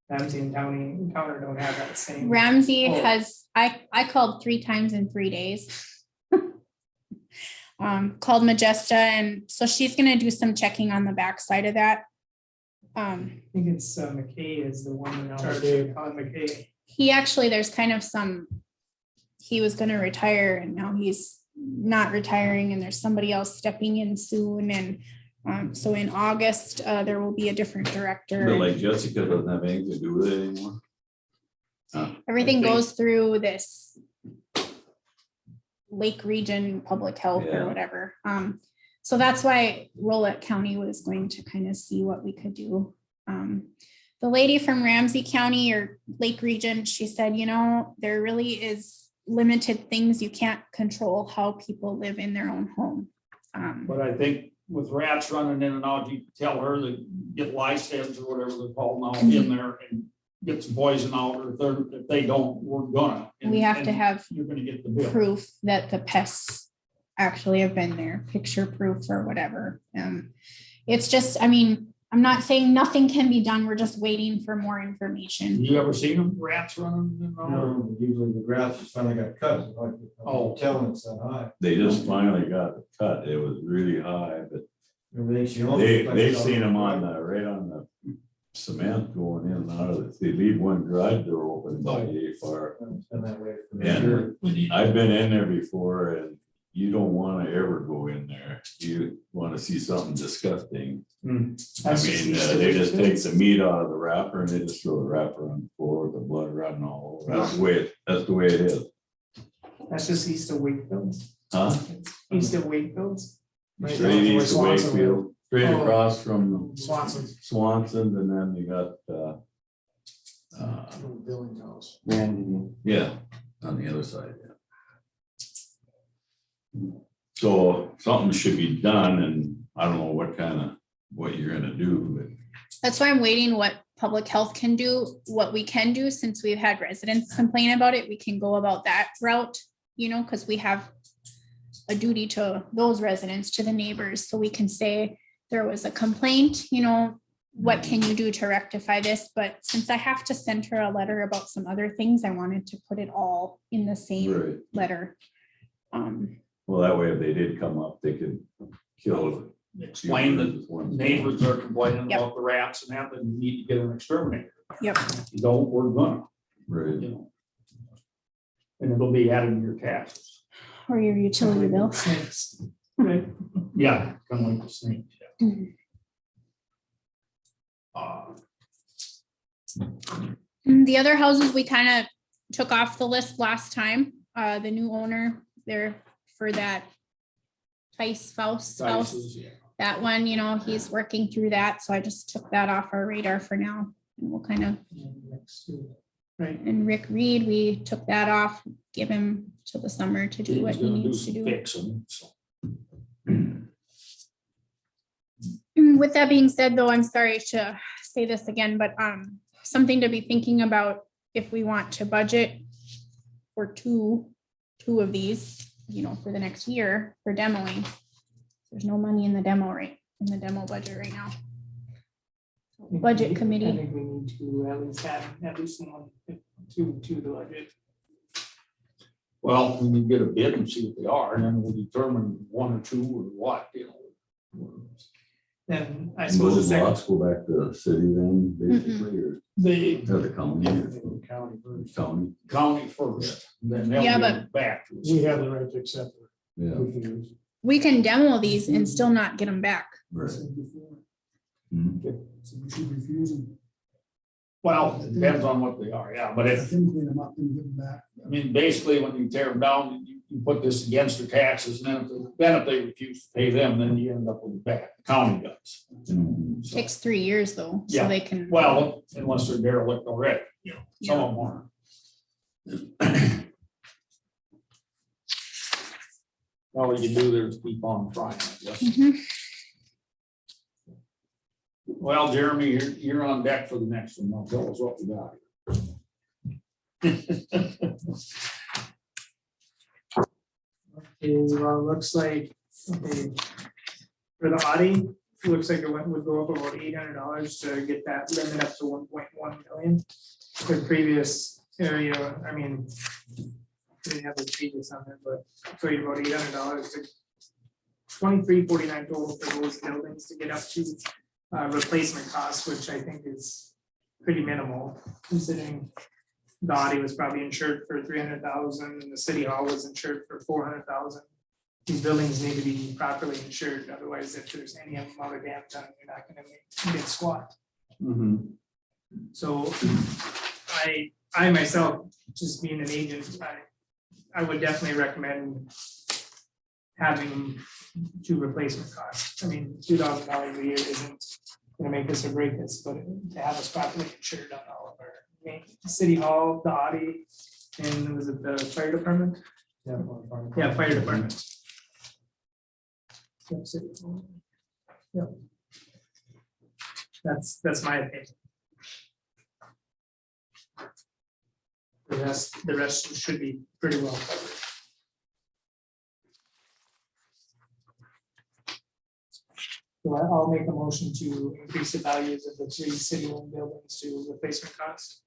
Ramsey and Counter don't have that same. Ramsey Oh. has, I called 3 times in 3 days. Called Majesta, and so she's gonna do some checking on the backside of that. I think it's McKay is the one in charge, Colin McKay. He actually, there's kind of some, he was gonna retire and now he's not retiring and there's somebody else stepping in soon. And so in August, there will be a different director. But like Jessica doesn't have anything to do with it anymore. Everything I think- goes through this Lake Region Public Health Yeah. or whatever. So that's why Rolette County was going to kind of see what we could do. The lady from Ramsey County or Lake Region, she said, you know, there really is limited things you can't control how people live in their own home. But I think with rats running in and out, you tell her to get lice heads or whatever they're called now in there and get some poison out, or if they don't, we're gonna. We have to and have You're gonna get the bill. proof that the pests actually have been there, picture proof or whatever. It's just, I mean, I'm not saying nothing can be done. We're just waiting for more information. You ever seen them rats running in and out? No, but usually the grass just finally got cut. Oh. Telling it's that high. They just finally got it cut. It was really high, but Everything she owns. they've seen them on the, right on the cement going in and out of it. They leave one garage door open by the far. It's been that way for And sure. I've been in there before and you don't want to ever go in there. You want to see something disgusting. I That's just mean, used to they be just good. take the meat out of the wrapper and they just throw the wrapper on the floor with the blood running all over. That's the way it is. That's just east of Wakefield's. Huh? East of Wakefield's. Right Straight down to east of where Swanson Wakefield, straight Oh. across from Swanson. Swanson, and then you got, Billings house. Randy. yeah, on the other side, yeah. So something should be done, and I don't know what you're gonna do, but That's why I'm waiting what public health can do, what we can do, since we've had residents complain about it, we can go about that route, you know, because we have a duty to those residents, to the neighbors, so we can say there was a complaint, you know, what can you do to rectify this? But since I have to send her a letter about some other things, I wanted to put it all in the same right. letter. Well, that way if they did come up, they could kill. Explain that neighbors are complaining Yep. about the rats and that, then you need to get an exterminator. Yep. If you don't, we're gonna, Right. you know. And it'll be added to your taxes. Or your utility bill. Right. Yeah, kind of like the snakes. Yeah. Mhm. The other houses we kind of took off the list last time. The new owner there for that Tice Faust house, Sizes, yeah. that one, you know, he's working through that. So I just took that off our radar for now. And we'll kind of, Right. and Rick Reed, we took that off, give him till the summer to do what He's he gonna needs to some do. fixing, so. With that being said, though, I'm sorry to say this again, but something to be thinking about if we want to budget for two of these, you know, for the next year for demoing. There's no money in the demo budget right now. Budget I committee, think we need to at least have at least one, to the budget. Well, we need to get a bid and see what they are, and then we'll determine one or two or what, you know. Then I And suppose the those second, lots go back to the city then, basically, or The to the county, County or first. county, county first, then they'll Yeah, give it back to us. We have the right to accept it. yeah. we can demo these and still not get them back. Right. So we should refuse them. Well, it depends on what they are, yeah, but if, Then clean them up and give them back. I mean, basically, when you tear them down, you put this against their taxes, and then if they refuse to pay them, then you end up with it back, the county does. Mhm. So, Takes 3 years though, so Yeah. they can. well, unless they're derelict already, you know, some of them are. All you can do there is keep on trying, I guess. Mhm. Well, Jeremy, you're on deck for the next one. Now tell us what we got. is, well, looks like, okay, for the Audi, looks like it would go up about $800 to get that limit up to 1.1 million. The previous area, I mean, didn't have the previous on it, but so you about $800 to 2349 total for those buildings to get up to replacement costs, which I think is pretty minimal considering the Audi was probably insured for 300,000 and the city hall was insured for 400,000. These buildings need to be properly insured, otherwise if there's any amount of damage done, you're not gonna make squat. So I myself, just being an agent, I would definitely recommend having 2 replacement costs. I mean, $2,000 a year isn't gonna make this or break this, but to have us properly insured on all of our main city hall, the Audi, and was it the fire department? Yeah, fire department. Yep, city hall. Yep. That's my opinion. The rest should be pretty well covered. So I'll make a motion to increase the values of the 3 city-owned buildings to replacement cost.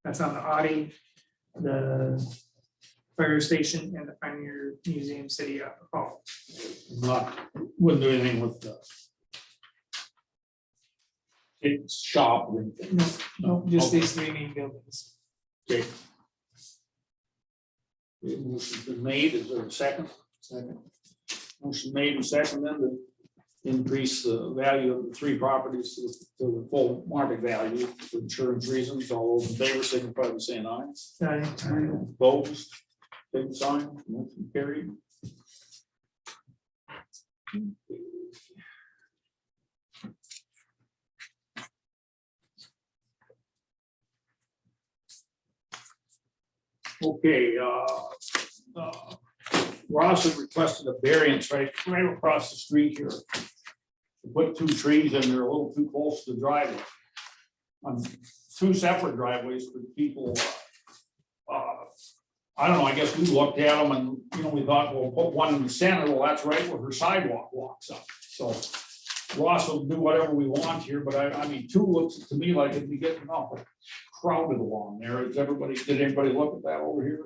That's on the Audi, the fire station, and the Pioneer Museum City Hall. Wouldn't do anything with the it's shop or anything. No, just these 3 main buildings. Okay. Okay, motion's been made, is there a second? Second. Motion made and second then to increase the value of the 3 properties to the full market value for insurance reasons. All those in favor, signify by saying aye. Opposed, same sign, motion carried. Okay, Ross had requested a variance right across the street here. To put 2 trees in there a little too close to the driveway. On 2 separate driveways for people. I don't know, I guess we looked at them and, we thought, well, put one in the center, well, that's right where her sidewalk walks up. So Ross will do whatever we want here, but I mean, 2 looks to me like it'd be getting up crowded along there. Did anybody look at that over here?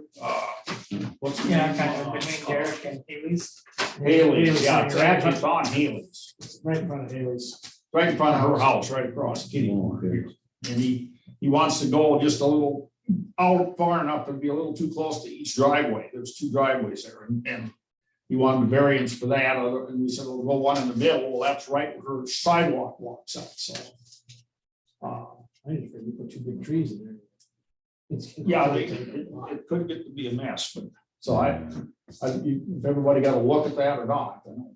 What's the Yeah, name? kind of between Derek and Haley's. Haley's, yeah, it's actually it's on Haley's, Right in front of Haley's. right in front of her house, right across the kitty corner. And he wants to go just a little out far enough to be a little too close to each driveway. There's 2 driveways there and he wanted a variance for that. And we said, we'll go one in the middle. Well, that's right where her sidewalk walks up, so. I just figured you put 2 big trees in there. Yeah, it could get to be a mess, but so if everybody got a look at that or not. I don't know.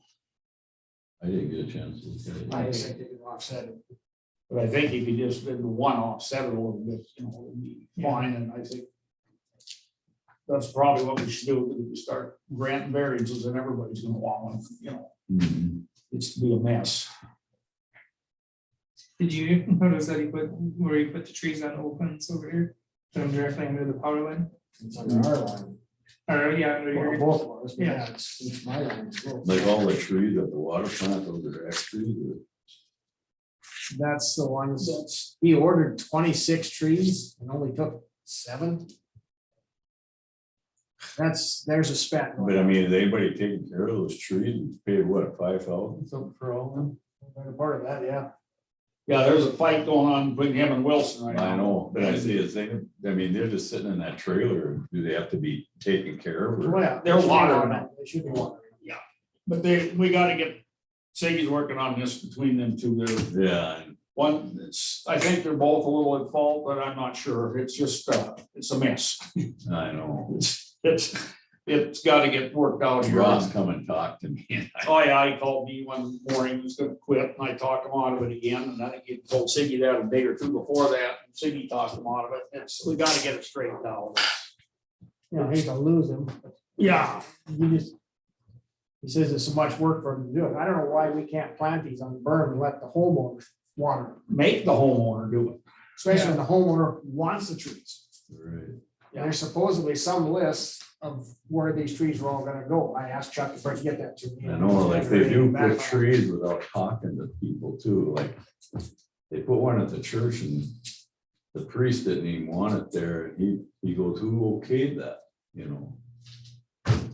I didn't get a chance to look at I it. just think they can offset it. But I think if you just did the one offset it a little bit, it'd be fine, and I think that's probably what we should do, if we start granting variances, and everybody's gonna want one, Mhm. it's to be a mess. Did you notice that where he put the trees on opens over here? Put them directly under the power line? It's under our line. Or, yeah, under Well, your. both of ours, but Yeah. yeah, it's my line. as well. Like all the trees at the water plant, those are extras. That's the ones, he ordered 26 trees and only took 7. There's a spat. But I mean, is anybody taking care of those trees? Paid what, 5,000 something for all of them? Part of that, yeah. Yeah, there's a fight going on between him and Wilson right now. I know, but I see a thing, I mean, they're just sitting in that trailer. Do they have to be taken care of? or- Well, yeah, They're they should be watering watering. They should be watering. But we gotta get, Siggy's working on this between them 2 there. Yeah, I think they're both a little at fault, but I'm not sure. It's just, it's a mess. I know. It's gotta get worked out here. Ross come and talk to me. and I- Oh, yeah, he called me one morning, he was gonna quit, and I talked him out of it again, and I think he told Siggy that a day or 2 before that, and Siggy talked him out of it. We gotta get it straightened out. Yeah, I hate to lose him. But Yeah, he says it's so much work for him to do it. I don't know why we can't plant these on the berm and let the homeowner water them, make the homeowner do it. especially when the homeowner wants the trees. Right. There's supposedly some lists of where these trees were all gonna go. I asked Chuck to get that to me. I know, like they do Back put on it. trees without talking to people too, like. They put one at the church and the priest didn't even want it there, and he goes, who okayed that, you know?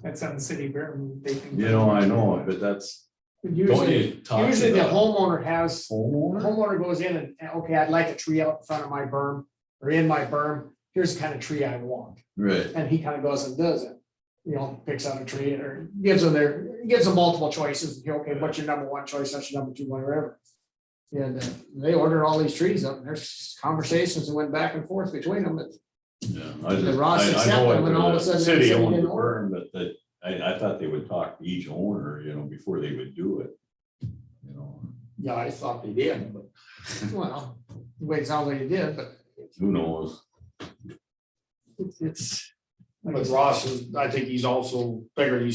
That's on the city, they can. You know, I know, but that's, don't Usually, you talk to usually the the homeowner has, homeowner? homeowner goes in and, okay, I'd like a tree out in front of my berm or in my berm. Here's the kind of tree I want. Right, And he kind of goes and does it. You know, picks out a tree or gives them multiple choices. Okay, what's your number one choice? That's your number two, whatever. And they ordered all these trees up and there's conversations that went back and forth between them. yeah. I The just- Ross I accepted know them and all of a the sudden the City city owned the didn't order. berm, but that, I thought they would talk to each owner, you know, before they would do it. You know, Yeah, I thought they did, but well, the way it sounds like they did, but who knows? it's. But Ross is, I think he's also figured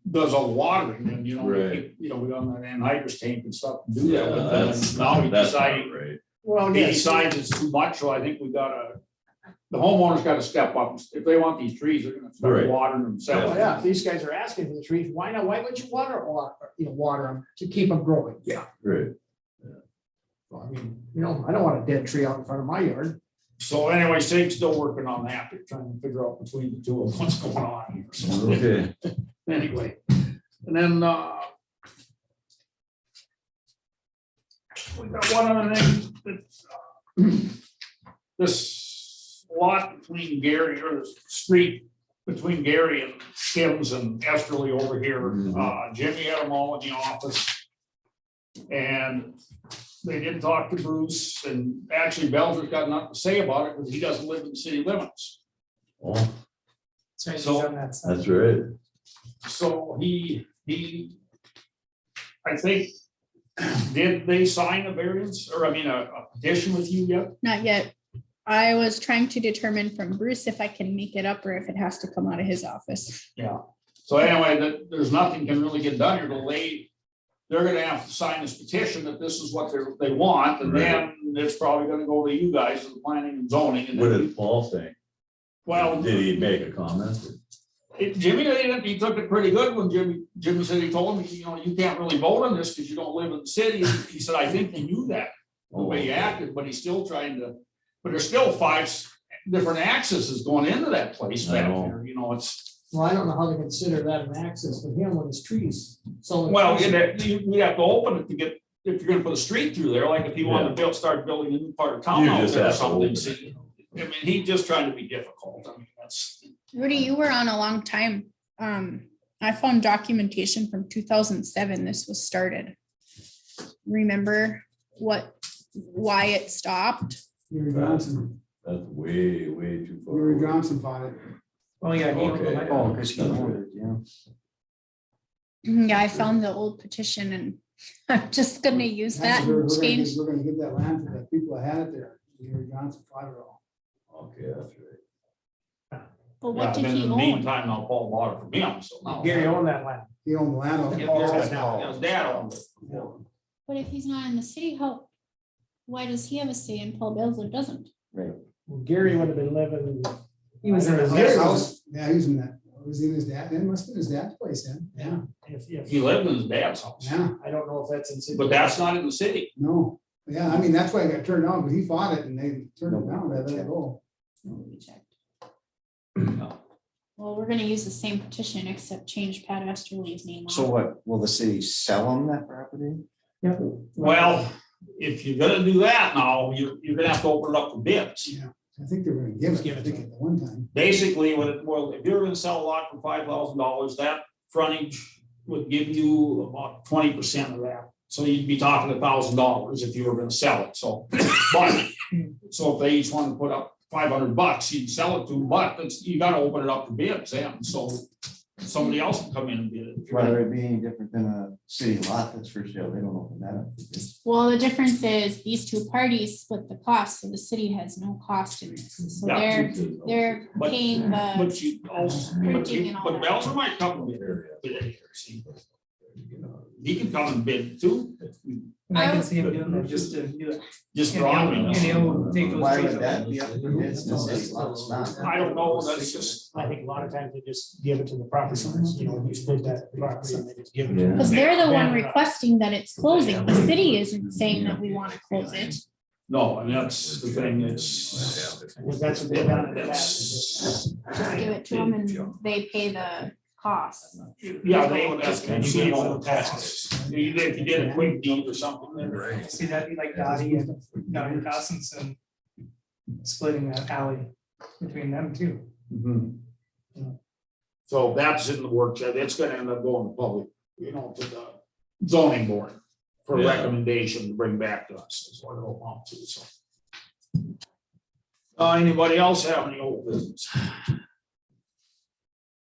does all the watering and, you know, Right. we got that anhydrous tank and stuff to do Yeah, that. But that's, then now he that's not decided, right. Well, he yes, decides it's too much, so I think the homeowner's gotta step up. If they want these trees, they're gonna start Right. watering oh, themselves. yeah, if these guys are asking for the trees, why not? Why would you water them to keep them growing? Yeah. Right. I mean, you know, I don't want a dead tree out in front of my yard. So anyway, Sake's still working on that, they're trying to figure out between the two of them what's going on here. So Okay, anyway, and then, we got one other thing that's, this lot between Gary, or the street between Gary and Kim's and Esterly over here, Jimmy had them all in the office. And they did talk to Bruce, and actually Belzer's got nothing to say about it because he doesn't live in the city limits. oh, So he's So- on that side. that's right. So he, I think, did they sign a variance, or I mean, a petition with you yet? Not yet. I was trying to determine from Bruce if I can make it up or if it has to come out of his office. Yeah. So anyway, there's nothing can really get done here till they're gonna have to sign this petition that this is what they want, and then it's probably gonna go to you guys, the planning and zoning. And What then, did Paul think? well, Did he make a comment? Jimmy, he took it pretty good when Jimmy said, he told him, you know, you can't really vote on this because you don't live in the city. He said, I think he knew that, the way he acted, but he's still trying to, but there's still 5 different accesses going into that place back I know. there, you know, it's. Well, I don't know how they consider that an access for him when it's trees. So. Well, you have to open it to get, if you're gonna put a street through there, like if you want to start building a new part of town You out just there or have to something. open it. See, I mean, he's just trying to be difficult. I mean, that's, Rudy, you were on a long time. I found documentation from 2007. This was started. Remember why it stopped? Gary Johnson, That's way, way too far. Gary away. Johnson fought it. Oh, yeah. he owned the Okay. land. Oh, because he That's owned right. it, yeah. Yeah, I found the old petition and I'm just gonna use that We're and gonna change. We're gonna give that land to the people that had it there. Gary Johnson fought it all. Okay, that's right. But yeah, what did then in he the own? meantime, now Paul bought it from him, so now. Gary owned that land. He owned the land. on it. Yeah, his dad owned it. But if he's not in the city, why does he have a say and Paul Belzer doesn't? Well, Gary would have been living. He was in his Gary dad's was- house. Yeah, he was in that. Was he in his dad? It must have been his dad's place then. Yeah, He lived in his dad's house, yeah, I don't know if that's in. city. but that's not in the city. no. Yeah, I mean, that's why I got turned down, but he fought it and they turned it down. They let it go. Nobody checked. Well, we're gonna use the same petition except change Pat Esterly's name. So on it. what, will the city sell them that property? Well, if you're gonna do that now, you're gonna have to open it up for bids. Yeah, I think they were gonna give it, I think at the one time. Basically, if you're gonna sell a lot for $5,000, that frontage would give you about 20% of that. So you'd be talking $1,000 if you were gonna sell it, so, but, so if they each want to put up $500, you'd sell it to them, but you gotta open it up to bids, and so somebody else can come in and bid it. If you're gonna- Whether it be any different than a city lot that's for sale, they don't open that up. Well, the difference is these two parties split the cost, so the city has no cost in this. So Yeah. they're But- paying the, But you also, Printing and all but that. Belzer might come and bid it here, see. He can come and bid too. And I can see him doing that just to do it. Just And drawing. he'll take those Why trees would out. that be up to bids? It's not. I don't know, that's just, I think a lot of times they just give it to the property owners, you know, you split that property and they just give it to them. Because they're the one Abandon it. requesting that it's closing. The city isn't saying that we want to close it. no, and that's the thing, it's. Because that's what they've done in the past. Just give it to them and they pay the costs. Yeah, they would ask, and you get all the taxes. If you did a quick deed or something, then. See, that'd be like Dottie and Cousins and splitting that alley between them two. Mhm. So that's in the works, it's gonna end up going to public, you know, to the zoning board for Yeah. recommendation to bring back to us, is what it'll amount to, so. Anybody else have any old business?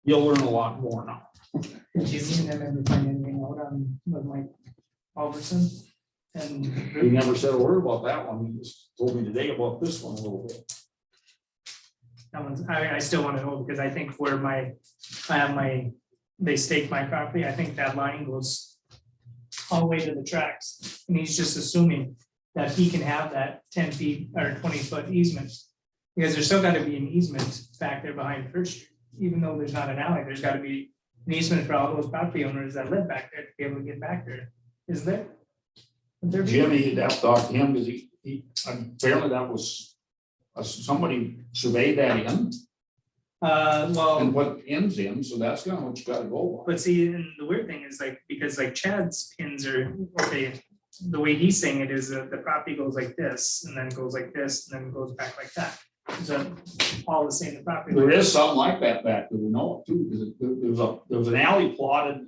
You'll learn a lot more now. Did you and them ever find anything out on with Mike Alverson? And He never said a word about that one, he just told me today about this one a little bit. that one's, I still want to know because I think where I have they stake my property, I think that line goes all the way to the tracks. And he's just assuming that he can have that 10 feet or 20-foot easement. Because there's still got to be an easement back there behind First Street, even though there's not an alley, there's got to be an easement for all those property owners that live back there to be able to get back there. Is there? Would there be? Jimmy, you'd have to talk to him, because apparently that was, somebody surveyed that in, Well. and put ends in, so that's kind of what you gotta go by. But see, and the weird thing is like, because like Chad's pins are, okay, the way he's saying it is that the property goes like this, and then goes like this, and then goes back like that. So all the same, the property. There is something like that back there, we know it too, because there was an alley plotted.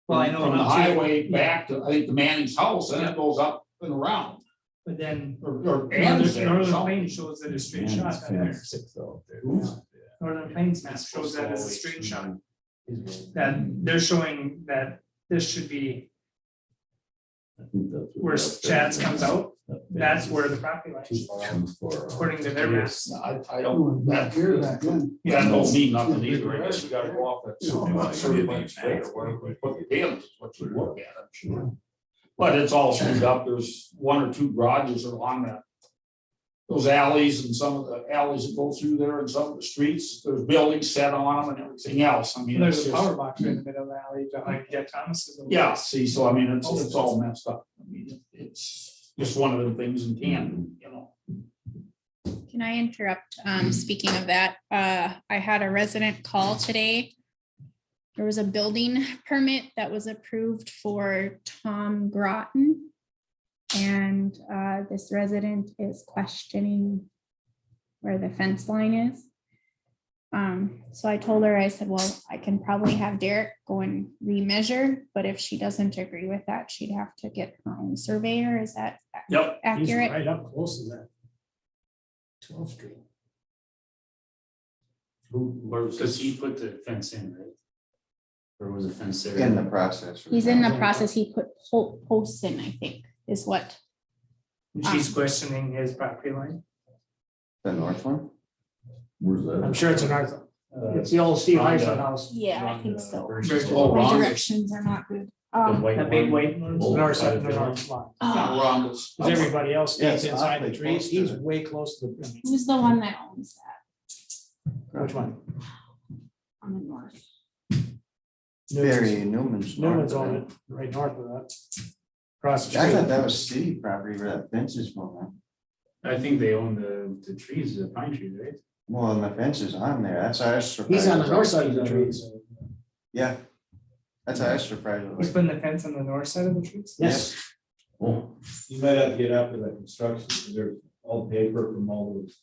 Well, I know. From the how to- highway yeah, back to, I think, the Manning's house, and it goes up and around, But then or ends there or Northern something. Plains shows it a straight shot. down there. Northern Plains map shows that as a straight shot. That they're showing that this should be where Chad's comes out. That's where the property line is, according to their maps. I don't, that don't mean nothing either, I guess you gotta go off that. certified straight or whatever you put the pins, is what you look at, I'm sure. But it's all screwed up, there's one or two garages along that. Those alleys and some of the alleys that go through there and some of the streets, there's buildings set on them and everything else, I mean. it's There's a just- power box right in the middle of the alley behind Jeff Thomas's. Yeah, see, so I mean, it's all messed up, I mean, it's just one of the things in Camden, you know. Can I interrupt? Speaking of that, I had a resident call today. There was a building permit that was approved for Tom Groton. And this resident is questioning where the fence line is. So I told her, I said, well, I can probably have Derek go and remeasure, but if she doesn't agree with that, she'd have to get her own surveyor. Is that Yep. He's accurate? right up close to that. 12th Street. Because he put the fence in, right? Or was the fence there? In the process. He's in the process. He put posts in, I think, is what. She's questioning his property line. The north one? Where's that? I'm sure it's an Arthur. It's the old Steve Heisler house. Yeah, I think so. Oh, My Ron. directions are not good. That big white one. The north side, the north line. Ronda's. Because everybody else Yeah, stays it's inside the awfully trees, close to he's it. way close to the. Who's the one that owns that Which one? on the north? Barry Newman's. Newman's on it, right north of that. Across the I thought street. that was city property where that fence is going. I think they own the trees, the pine trees, right? Well, and the fence is on there, that's how I was surprised. He's on the north side of the trees. Yeah. That's how I was surprised. He's putting the fence on the north side of the trees? Yes. Oh, You might have to get after the construction, because there's all paper from all those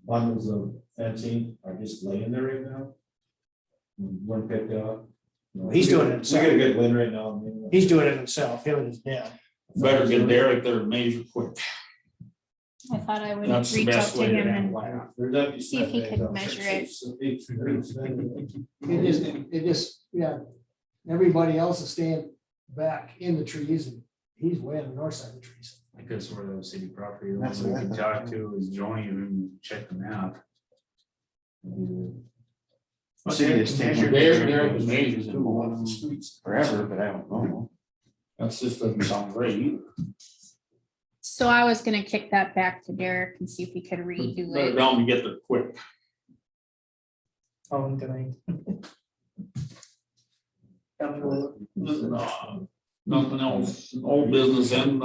bundles of fencing are just laying there right now. Weren't picked up. He's doing it We himself. got a good wind right now. I mean, He's doing it himself, him and his dad. Better get Derek there and measure quick, I thought I would that's the reach out best to way to him handle and that. there's empty see if he cement could bags out measure there. it. So it's- It just, yeah, everybody else is staying back in the trees and he's way on the north side of the trees. I guess where the city property, the That's one we what I can thought. talk to is Johnny and check the map. City is taking Derek was measured too, on the streets. forever, but I don't know. That's just doesn't sound great either. So I was gonna kick that back to Derek and see if he could redo Better it. tell them to get there quick. phone tonight. Nothing else, old business and,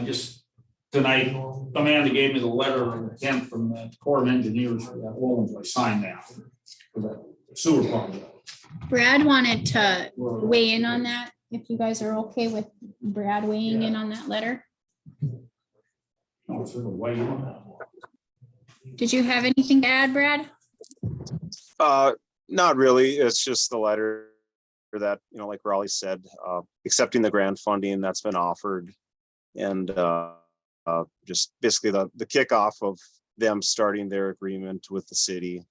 just tonight, Amanda gave me the letter of intent from the Corps of Engineers for that Owens, I signed that. For that sewer project. Brad wanted to weigh in on that, if you guys are okay with Brad weighing in on that letter. No, it's in the way on that. Did you have anything to add, Brad? Not really. It's just the letter that, like Raleigh said, accepting the grant funding that's been offered. And just basically the kickoff of them starting their agreement with the city.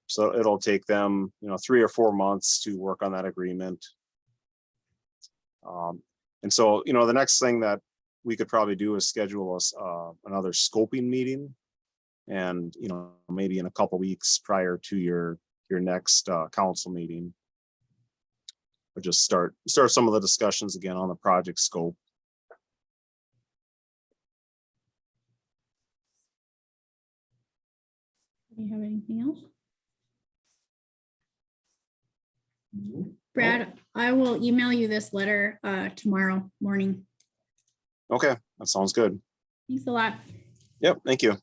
So it'll take them, 3 or 4 months to work on that agreement. And so, the next thing that we could probably do is schedule us another scoping meeting. And, maybe in a couple weeks prior to your next council meeting. Or just start some of the discussions again on the project scope. Do you have anything else? Brad, I will email you this letter tomorrow morning. Okay, that sounds good. Thanks a lot. Yep, thank you.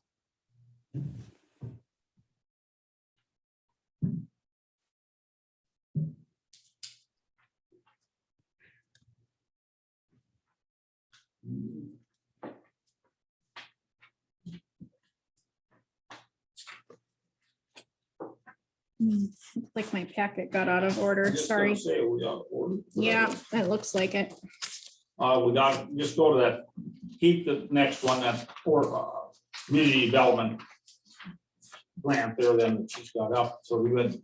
Looks like my packet got out of order, sorry. Say, we got order. Yeah, that looks like it. We got, just go to that, keep the next one, that for community development grant there then that she's got up, so we would.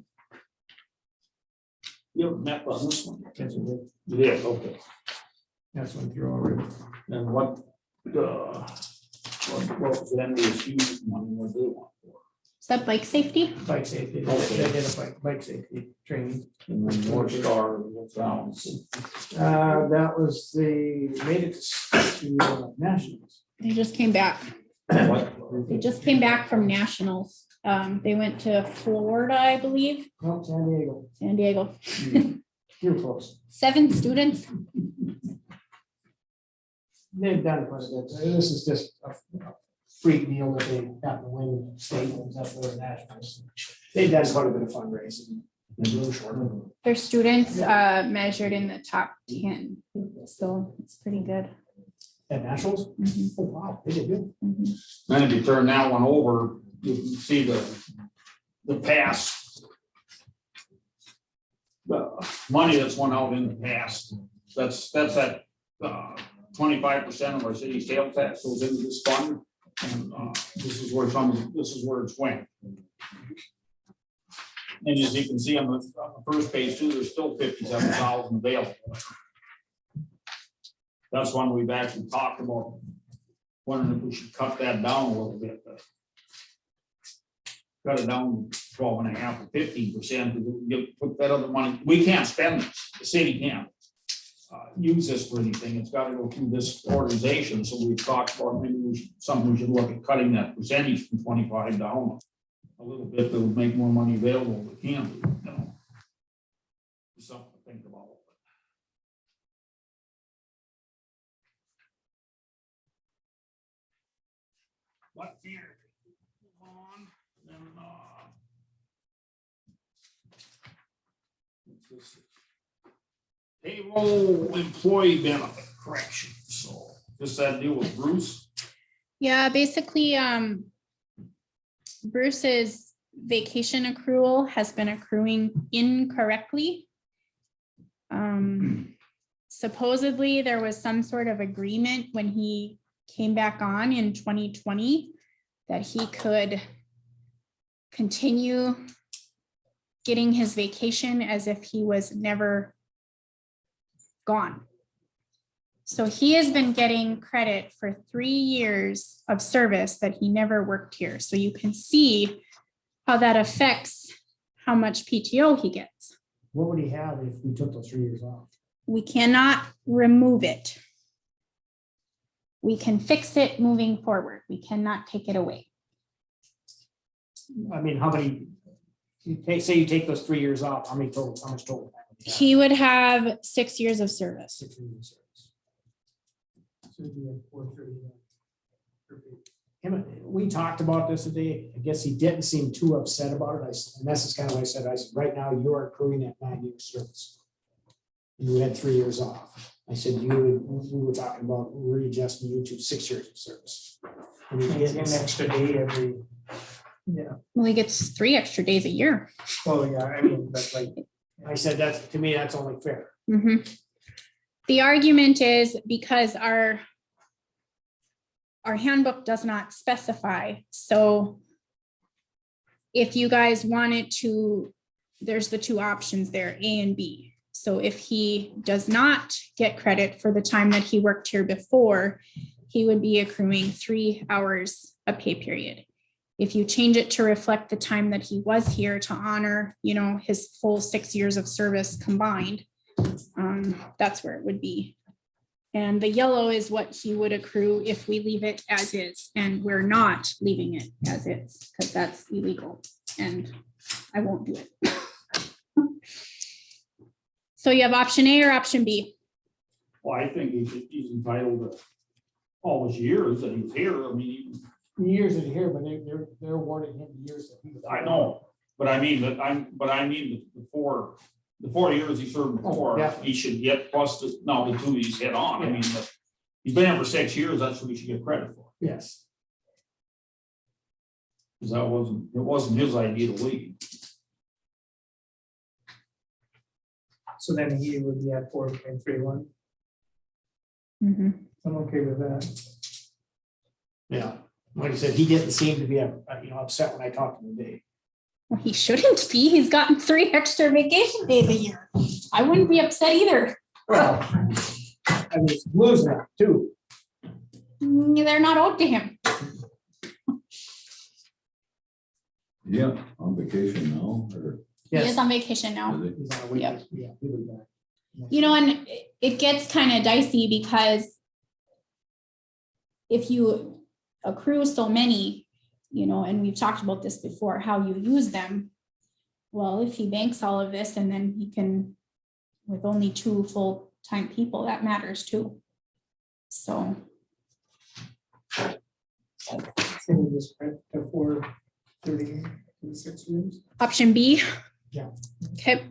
You haven't met on this one. Yes, we did. You did, okay. That's one through already. And what was the NDSU money was they want for? Is that bike safety? Bike safety, Okay. they did a bike safety training. And then North Star, what's that? That was made it to nationals. They just came back. What? They just came back from nationals. They went to Florida, I believe, No, San Diego, San Diego. you're close. 7 students. They've done quite a bit. This is just a freak deal that they happen to win state ones up there nationals. They've done quite a bit of fundraising. in Blue Shore. Their students measured in the top 10. So it's pretty good. At nationals? Mhm. Oh, wow, they did good. Mhm. Then if you turn that one over, you can see the past. The money that's went out in the past, that's at 25% of our city's sales tax goes into this fund. And this is where it's went. And as you can see on the first page too, there's still 57,000 available. That's one we've actually talked about, wondering if we should cut that down a little bit. Cut it down 12.5 or 15%, put that other money, we can't spend this, the city can't use this for anything, it's gotta go through this organization, so we've talked about maybe we should look at cutting that percentage from 25 down a little bit, that would make more money available, we can, Something to think about. What here? On, then, what's this? Payroll employee benefit correction, so this had to do with Bruce. Yeah, basically, Bruce's vacation accrual has been accruing incorrectly. Supposedly, there was some sort of agreement when he came back on in 2020 that he could continue getting his vacation as if he was never gone. So he has been getting credit for 3 years of service that he never worked here. So you can see how that affects how much PTO he gets. what would he have if we took those 3 years off? We cannot remove it. We can fix it moving forward. We cannot take it away. I mean, how many, say you take those 3 years off, how much total? time would he have? He would have 6 years of service. 6 years of service. So it'd be like 430 then. Perfect. We talked about this today. I guess he didn't seem too upset about it. And this is kind of what I said. Right now you are accruing at 9 years service. And you had 3 years off. I said, we were talking about readjusting you to 6 years of service. And he It's didn't- an extra day every, yeah, Well, he gets 3 extra days a year. oh, yeah, I mean, that's like, I said, that's, to me, that's only fair. Mhm. The argument is because our handbook does not specify, so if you guys wanted to, there's the 2 options there, A and B. So if he does not get credit for the time that he worked here before, he would be accruing 3 hours a pay period. If you change it to reflect the time that he was here to honor, his full 6 years of service combined, that's where it would be. And the yellow is what he would accrue if we leave it as is, and we're not leaving it as is, because that's illegal, and I won't do it. So you have option A or option B? Well, I think he's entitled to all his years that he was here. I mean, Years in here, but they're awarding him the years that he was. I know, but I mean the 4 years he served before, definitely. he should get plus the 2 he's hit on. I mean, but he's been here for 6 years, that's what he should get credit for. Yes. Because it wasn't his idea to leave. so then he would be at 4.31. Mhm. I'm okay with that. Yeah. Like I said, he didn't seem to be, upset when I talked to him today. Well, he shouldn't be. He's gotten 3 extra vacation days a year. I wouldn't be upset either. Well, I mean, it's losing that too. They're not owed to him. Yeah, on vacation now, or He is on vacation now. is it? He's on a week. Yep. Yeah, he'll be back. And it gets kind of dicey because if you accrue so many, and we've talked about this before, how you use them. Well, if he banks all of this and then he can, with only 2 full-time people, that matters too. So, So we just went to 430 for the 6 years. option B. Yeah. Okay.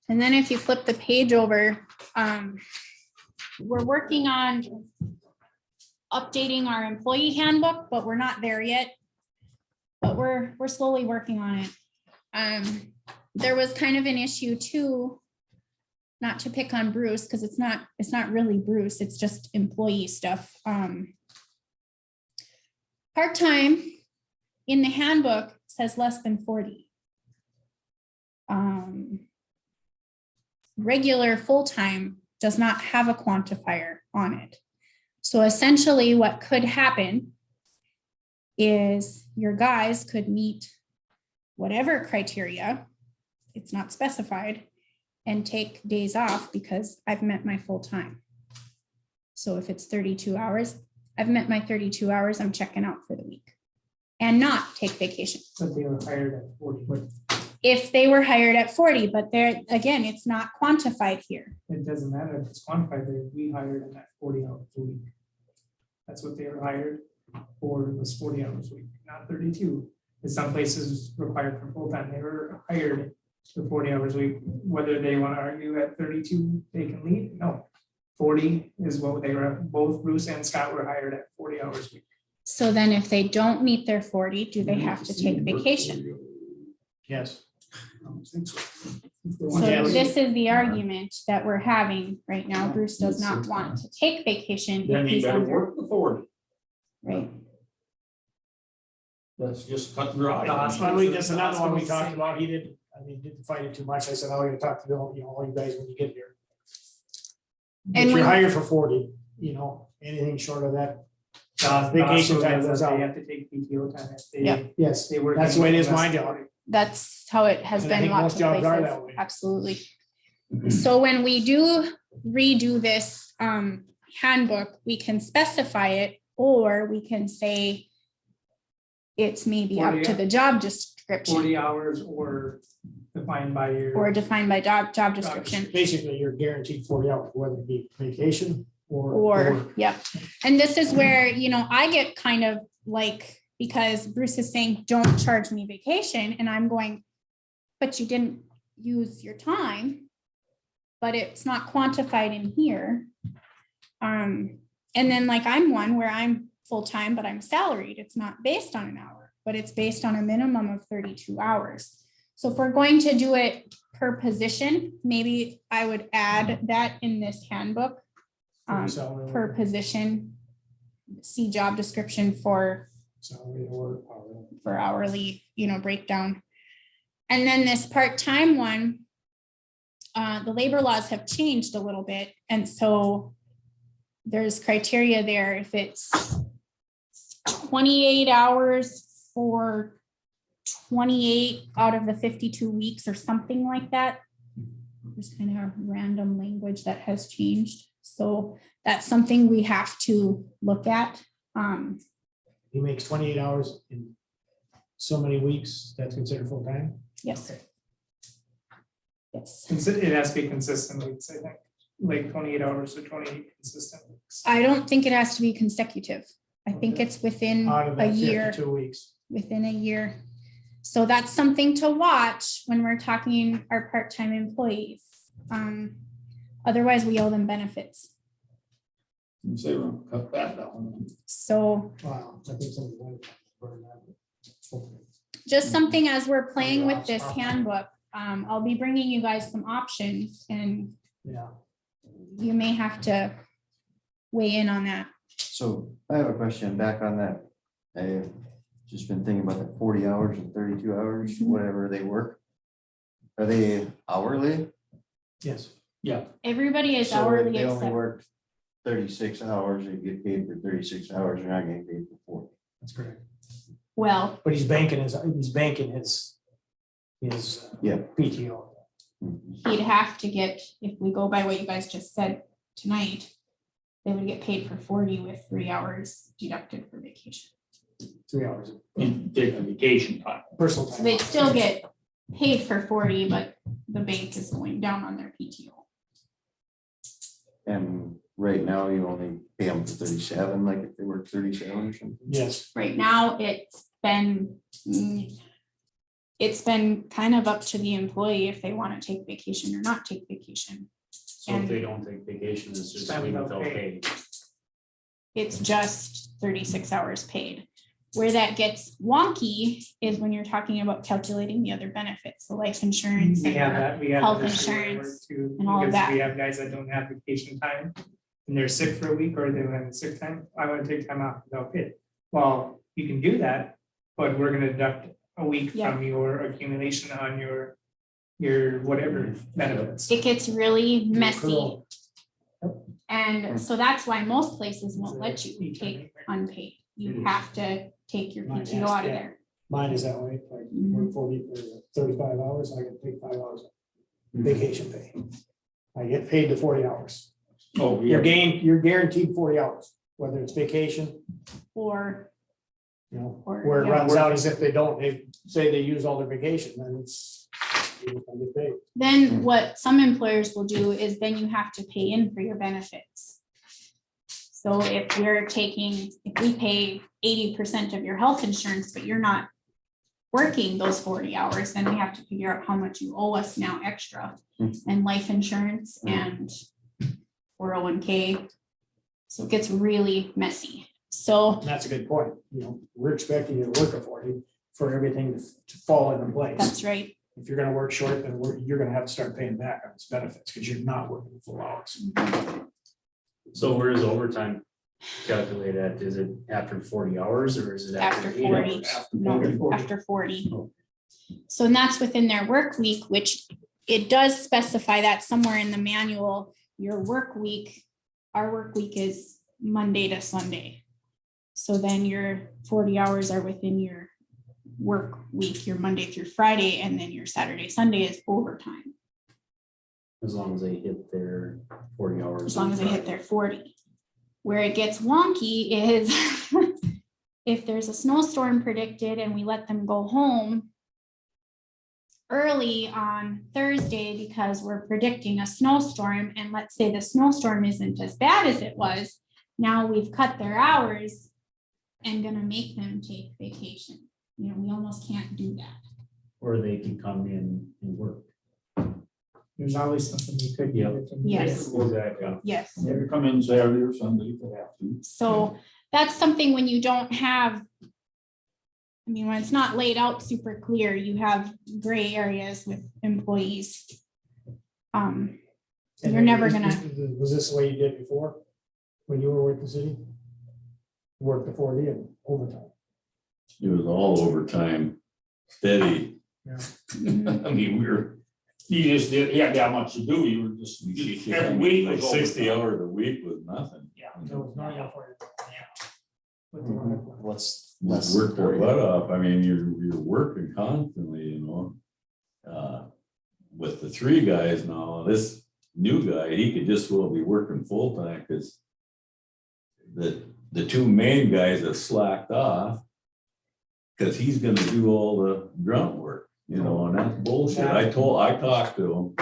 And then if you flip the page over, we're working on updating our employee handbook, but we're not there yet. But we're slowly working on it. There was kind of an issue too, not to pick on Bruce, because it's not really Bruce, it's just employee stuff. Part-time in the handbook says less than 40. Regular full-time does not have a quantifier on it. So essentially what could happen is your guys could meet whatever criteria, it's not specified, and take days off because I've met my full time. So if it's 32 hours, I've met my 32 hours, I'm checking out for the week and not take vacation. But they were hired at 40, but If they were hired at 40, but there, again, it's not quantified here. it doesn't matter if it's quantified, we hired them at 40 hours a week. That's what they were hired for, was 40 hours a week, not 32. In some places required for full-time, they were hired for 40 hours a week. Whether they want to argue at 32, they can leave, no. 40 is what they were, both Bruce and Scott were hired at 40 hours a week. So then if they don't meet their 40, do they have to take vacation? Yes. So this is the argument that we're having right now. Bruce does not want to take vacation. Then if he he's better under, work the 40. right? That's just cut and dry. That's one week, that's another one we talked about. He didn't fight it too much. I said, oh, you talk to all you guys when you get here. And If you're when- hired for 40, anything short of that. Vacation Also, time that's goes that out. They have to take PTO time if they. Yep. Yes, They work. that's the way it is less my than job. 40. That's how it has And I been in think lots most of jobs are places. that way. Absolutely. So when we do redo this handbook, we can specify it, or we can say it's maybe up 40 to the job description 40 hours or defined by your. or defined by job description. Basically, you're guaranteed 40 hours, whether it be vacation or. Or, yep. And this is where, you know, I get kind of like, because Bruce is saying, don't charge me vacation, and I'm going, but you didn't use your time, but it's not quantified in here. And then like I'm one where I'm full-time, but I'm salaried. It's not based on an hour, but it's based on a minimum of 32 hours. So if we're going to do it per position, maybe I would add that in this handbook. Salary Per position, see job description for or hourly, you know, breakdown. And then this part-time one, the labor laws have changed a little bit. And so there's criteria there. If it's 28 hours for 28 out of the 52 weeks or something like that. There's kind of a random language that has changed. So that's something we have to look at. He makes 28 hours in so many weeks, that's considered full time. Yes. Yes. It has to be consistent weeks, I think, like 28 hours or 28 consistent weeks. I don't think it has to be consecutive. I think it's within Out of a that year, 52 weeks. within a year. So that's something to watch when we're talking our part-time employees. Otherwise, we owe them benefits. You say we're gonna cut that down. So Wow, I think somebody wanted to burn that. just something as we're playing with this handbook, I'll be bringing you guys some options, and Yeah. you may have to weigh in on that. So I have a question back on that. I've just been thinking about the 40 hours and 32 hours, Mhm. whatever they work. Are they hourly? Yes. Everybody is So if hourly they only except, work 36 hours, they get paid for 36 hours, they're not getting paid for 40. That's correct. well, But he's banking his Yeah. PTO. he'd have to get, if we go by what you guys just said tonight, they would get paid for 40 with 3 hours deducted for vacation. 3 hours. You take a vacation time. Personal So time. they'd still get paid for 40, but the bank is going down on their PTO. And right now you only pay them for 37, like if they work 37 or something. Yes. Right now, it's been kind of up to the employee if they want to take vacation or not take vacation. So if they don't take vacation, it's just Time leave without without pay. pay. It's just 36 hours paid. Where that gets wonky is when you're talking about calculating the other benefits, the life insurance. We and have the- that, we have. health that issue at work insurance too, and all of because that. We have guys that don't have vacation time and they're sick for a week or they have sick time. I want to take time off without pay. Well, you can do that, but we're gonna deduct a week Yeah. from your accumulation on your whatever benefits. It gets really messy. Cool. And so that's why most places won't let you take unpaid. You have to take your Mine PTO has, out of yeah. there. Mine is that way, like work 40 or 35 hours, I get paid 5 hours vacation pay. I get paid the 40 hours. Oh, You're guaranteed 40 hours, whether it's vacation, Or, you know, Or, where it yeah. runs out is if they don't, they say they use all their vacation, then it's. you just don't get paid. then what some employers will do is then you have to pay in for your benefits. So if we pay 80% of your health insurance, but you're not working those 40 hours, then we have to figure out how much you owe us now extra. And life insurance and 401k. So it gets really messy. So And that's a good point, you know, we're expecting you to work a 40 for everything to fall into place. that's right. If you're gonna work short, then you're gonna have to start paying back on its benefits, because you're not working full hours. So where is overtime calculated at? Is it after 40 hours or is it After after 8 40. hours? No, after 40. So and that's within their work week, which it does specify that somewhere in the manual, your work week, our work week is Monday to Sunday. So then your 40 hours are within your work week, your Monday through Friday, and then your Saturday, Sunday is overtime, As long as they hit their 40 hours. as long as they hit their 40. Where it gets wonky is if there's a snowstorm predicted and we let them go home early on Thursday because we're predicting a snowstorm, and let's say the snowstorm isn't as bad as it was, now we've cut their hours and gonna make them take vacation. You know, we almost can't do that. Or they can come in and work. There's always something you could Yep. do. Yes. Exactly. Yes. They can come in Saturday or Sunday if they have to. So that's something when you don't have, I mean, when it's not laid out super clear, you have gray areas with employees. And You're then never was- gonna, Was this the way you did before, when you were with the city? Worked the 40 and overtime. It was all overtime, steady. Mhm. I mean, we were, You just did, you had that much to do, you were just, every week like was 60 overtime. hours a week was nothing. Yeah. So it's normal for you. With the Mm-hmm. work. What's We less than worked our 40? butt off. I mean, you're working constantly, you know. With the three guys now, this new guy, he could just well be working full time because the two main guys have slacked off because he's gonna do all the grunt work, you know, and that's bullshit. I talked to him.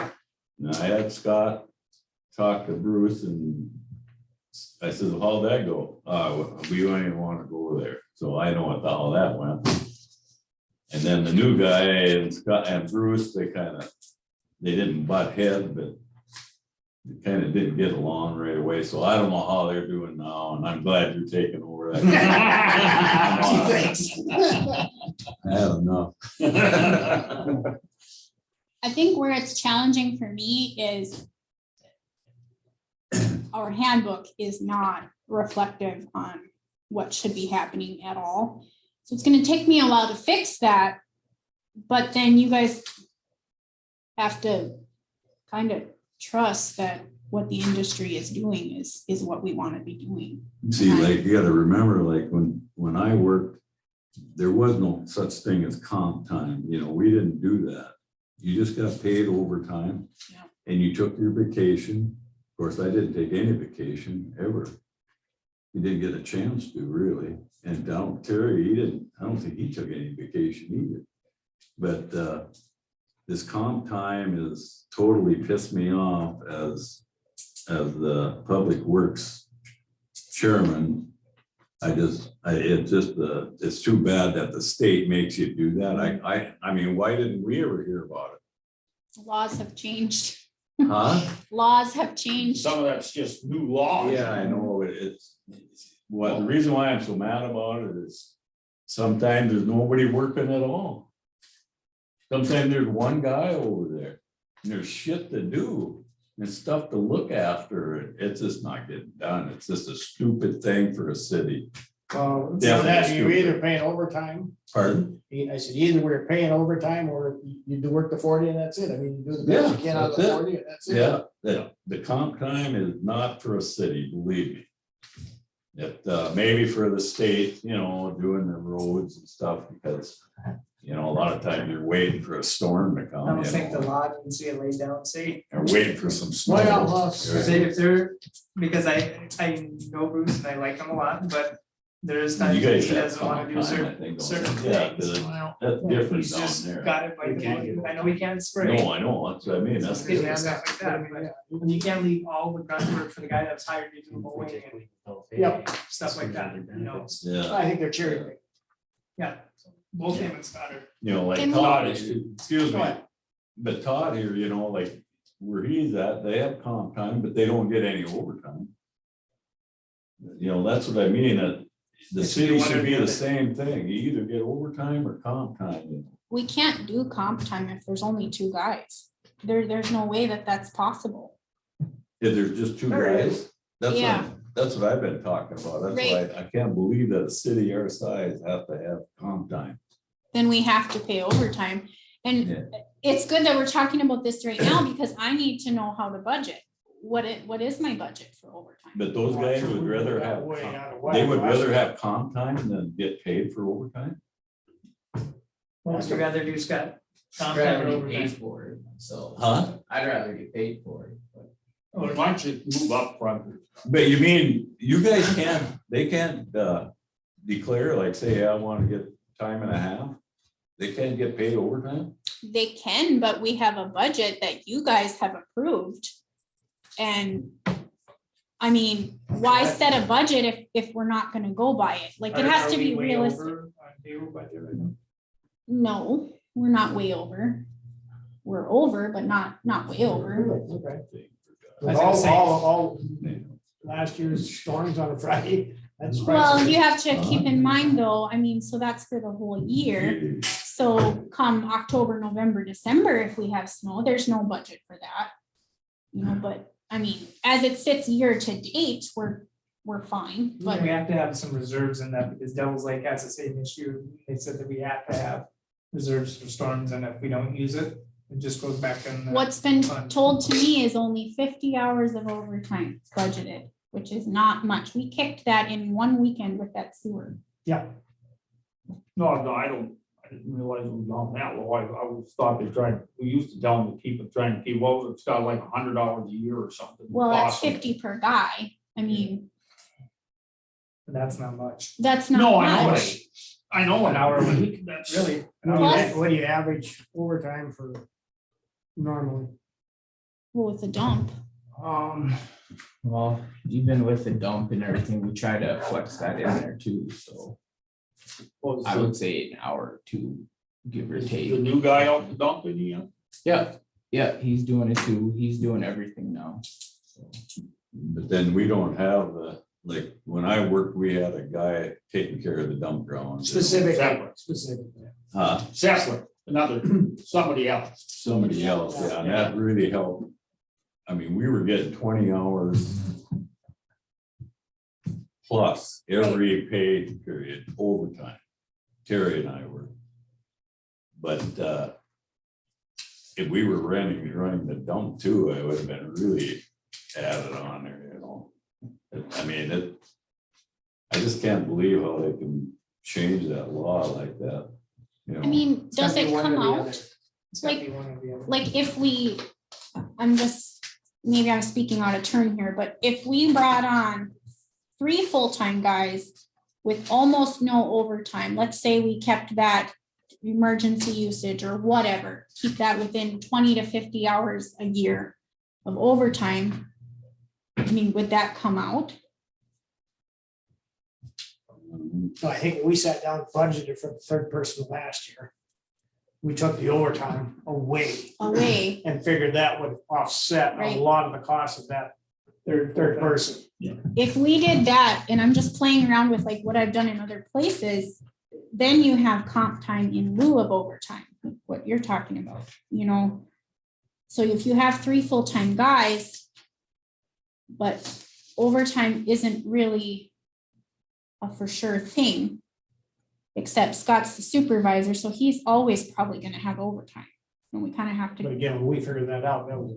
And I had Scott talk to Bruce and I said, well, how'd that go? We don't even want to go there. So I know what the hell that went. And then the new guy and Scott and Bruce, they didn't butt heads, but they kind of didn't get along right away. So I don't know how they're doing now, and I'm glad you're taking over. I have enough. I think where it's challenging for me is our handbook is not reflective on what should be happening at all. So it's gonna take me a while to fix that, but then you guys have to kind of trust that what the industry is doing is what we want to be doing. See, like, you gotta remember, like, when I worked, there was no such thing as comp time, you know, we didn't do that. You just got paid overtime. Yeah. And you took your vacation. Of course, I didn't take any vacation ever. You didn't get a chance to really. And down Terry, I don't think he took any vacation either. But this comp time is totally pissed me off as the Public Works chairman. It's too bad that the state makes you do that. I mean, why didn't we ever hear about it? Laws have changed. Huh? Laws have changed. Some of that's just new laws. Yeah, I know, the reason why I'm so mad about it is sometimes there's nobody working at all. Sometimes there's one guy over there and there's shit to do and stuff to look after. It's just not getting done. It's just a stupid thing for a city. So Yeah, that you stupid. either paying overtime. Pardon? I said, either we're paying overtime or you do work the 40 and that's it. I mean, you do the best you Yeah, can out of the that's it. 40 and that's it. Yeah, the comp time is not for a city, believe me. Maybe for the state, you know, doing the roads and stuff, because, you know, a lot of times you're waiting for a storm to come. I don't you think the know, law didn't see it laid down, say, Or waiting for some snow. Well, say if they're, because I know Bruce and I like him a lot, but there's times You that guys he have doesn't want to do comp time, I certain, think, certain don't you? Yeah, things. That's different He's down just there. got it by the book. I know he can't spray. No, I know, that's what I mean. That's Yeah, different. stuff like that, but when you can't leave all the grunt work for the guy that's hired to do the mowing and Yep. stuff like that, you know, Yeah, I think they're cherry picking. yeah. Both him and Stoddard. you know, like And Todd, excuse Go me, ahead. but Todd here, you know, like where he's at, they have comp time, but they don't get any overtime. You know, that's what I mean, that the It should be city one or should be the the other. same thing, you either get overtime or comp time. We can't do comp time if there's only two guys. There's no way that that's possible. If there's just two There it guys, that's what I've been talking about, that's why I can't believe that a city our size have to have comp time. Then we have to pay overtime. Yeah. And it's good that we're talking about this right now because I need to know how to budget. What is my budget for overtime? But those guys would rather have, they would rather have comp time than get paid for overtime. Most would rather do Scott. I'd rather get paid for it, so. Huh? I'd rather get paid for it, but. Why don't you move up front? But you mean, you guys can't, they can't declare, like, say, I want to get time and a half? They can't get paid overtime? They can, but we have a budget that you guys have approved. And I mean, why set a budget if we're not gonna go by it? Like, it has to be realistic. No, we're not way over. We're over, but not way over. Okay. I was With gonna say- all last year's storms on a Friday. That's Well, surprising. you have to keep in mind though, I mean, so that's for the whole year. So come October, November, December, if we have snow, there's no budget for that. You know, but I mean, as it sits year to date, we're fine, but We have to have some reserves in that because Devil's Lake has the same issue. They said that we have to have reserves for storms, and if we don't use it, it just goes back in. the what's been fund. told to me is only 50 hours of overtime budgeted, which is not much. We kicked that in one weekend with that sewer. Yeah, No, I didn't realize it was on that low. I was thought they tried, we used to tell them to keep it, trying to keep, what was it, it's got like $100 a year or something. Well, that's Awesome. 50 per guy. I mean, That's not much. that's not No, I know much. it. I know an hour a week, that's really. Plus- What do you average overtime for normally? Well, with the dump. Well, even with the dump and everything, we try to flex that in there too, so I would say an hour or two, give or the take. new guy out the dump in here. Yeah, yeah, he's doing it too. He's doing everything now. So, But then we don't have the, like, when I worked, we had a guy taking care of the dump grounds. Specific. Separate. Huh, Separate, another, somebody else. somebody else, yeah, and that really helped. I mean, we were getting 20 hours plus every paid period overtime. Terry and I were. But if we were running the dump too, it would have been really added on there, you know. I mean, I just can't believe how they can change that law like that, you know. I mean, It's does gotta it be one come or the other. out? It's gotta be one or the other. Like if we, maybe I'm speaking out of turn here, but if we brought on 3 full-time guys with almost no overtime, let's say we kept that emergency usage or whatever, keep that within 20 to 50 hours a year of overtime. I mean, would that come out? So I think we sat down and budgeted for the third person last year. We took the overtime away Away, and figured that would offset Right. a lot of the cost of that third person. if we did that, and I'm just playing around with like what I've done in other places, then you have comp time in lieu of overtime, what you're talking about, you know? So if you have 3 full-time guys, but overtime isn't really a for sure thing, except Scott's the supervisor, so he's always probably gonna have overtime. And we kind of have But to, again, when we figured that out, that was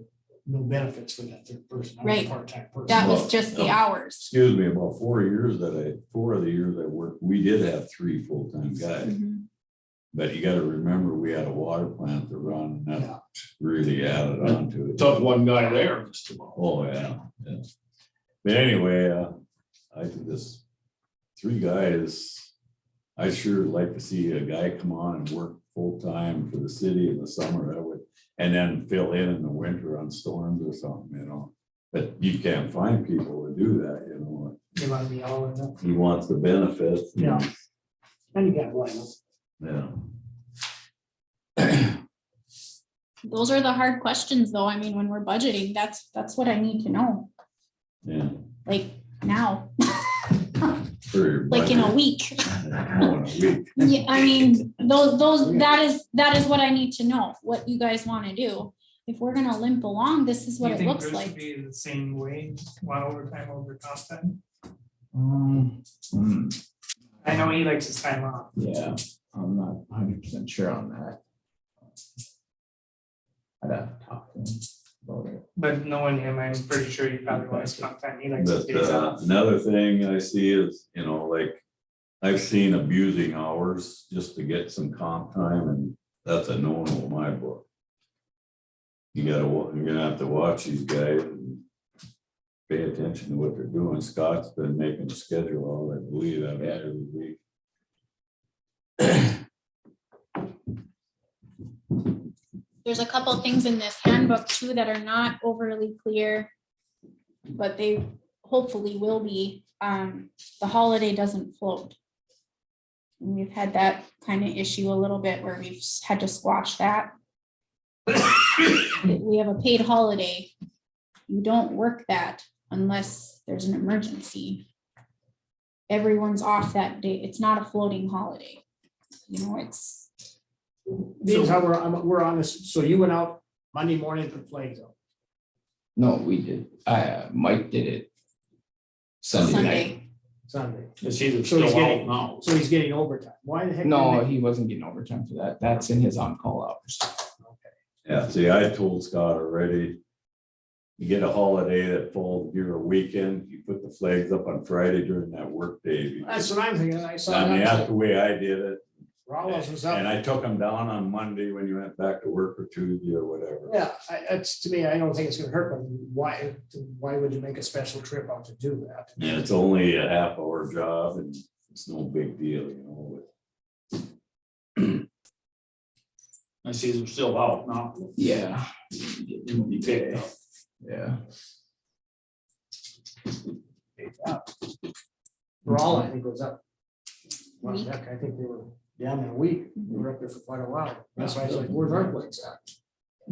no benefits for that third person. That was a Right. Part-time person. that was just the hours. Excuse me, about 4 of the years I worked, we did have 3 full-time guys. Mhm. But you gotta remember, we had a water plant to run, and that really added on to it. Took one guy there just about. Oh, yeah, yeah. But anyway, I think this 3 guys, I sure like to see a guy come on and work full-time for the city in the summer, I would, and then fill in the winter on storms or something, you know. But you can't find people to do that, you know. You want to be all in that. He wants the benefits. Yeah. And you can't blame us. Yeah. Those are the hard questions, though. I mean, when we're budgeting, that's what I need to know, Yeah. like now, For your like in a budget. week. Oh, in a week. Yeah, I mean, those, that is what I need to know, what you guys want to do. If we're gonna limp along, this is Do what you it think looks Bruce should like. be the same way, one overtime over comp time? hmm, I know he likes his time off. yeah, I'm not 100% sure on that. I'd have to talk to him about it. But knowing him, I'm pretty sure he probably wants comp time. He likes his But days off. another thing I see is, you know, like I've seen abusing hours just to get some comp time, and that's a no-no in my book. You're gonna have to watch these guys and pay attention to what they're doing. Scott's been making a schedule, I believe, every week. There's a couple things in this handbook too that are not overly clear, but they hopefully will be. The holiday doesn't float. And we've had that kind of issue a little bit where we've had to squash that. We have a paid holiday. You don't work that unless there's an emergency. Everyone's off that day. It's not a floating holiday. You know, it's. Means how we're on this, so you went out Monday morning for flags up. No, we did. Mike did it Sunday night. Sunday. Is he So he's still out getting, now? so he's getting overtime. Why the heck? No, he wasn't getting overtime for that. That's in his on-call hours. Yeah, see, I told Scott already. You get a holiday that falls during a weekend, you put the flags up on Friday during that work day. That's what I'm thinking. I saw I mean, that's that. the way I did it. Rollins was And up. I took them down on Monday when you went back to work, or Tuesday or whatever. Yeah, it's, to me, I don't think it's gonna hurt, but why would you make a special trip out to do that? And it's only a half-hour job, and it's no big deal, you know. I see they're still out now. Yeah. It'll be picked up. Yeah. Raw, I think was up. Well, Week. heck, I think they were down in a week. They were up there for quite a while. That's why I was like, where's our flags at?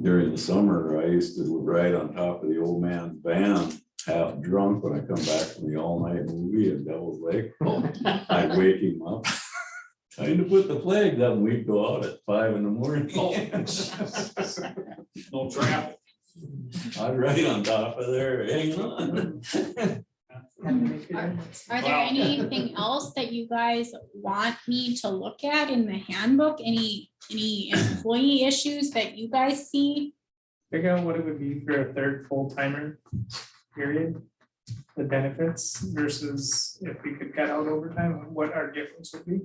During the summer, I used to ride on top of the old man's van, half drunk, when I come back from the all-night movie in Devil's Lake. I'd wake him up. Time to put the flags up, and we'd go out at 5 a.m. No traffic. I'd ride on top of there, hanging on. Are there anything else that you guys want me to look at in the handbook? Any employee issues that you guys see? Figure out what it would be for a third full timer period. The benefits versus if we could cut out overtime, what our difference would be.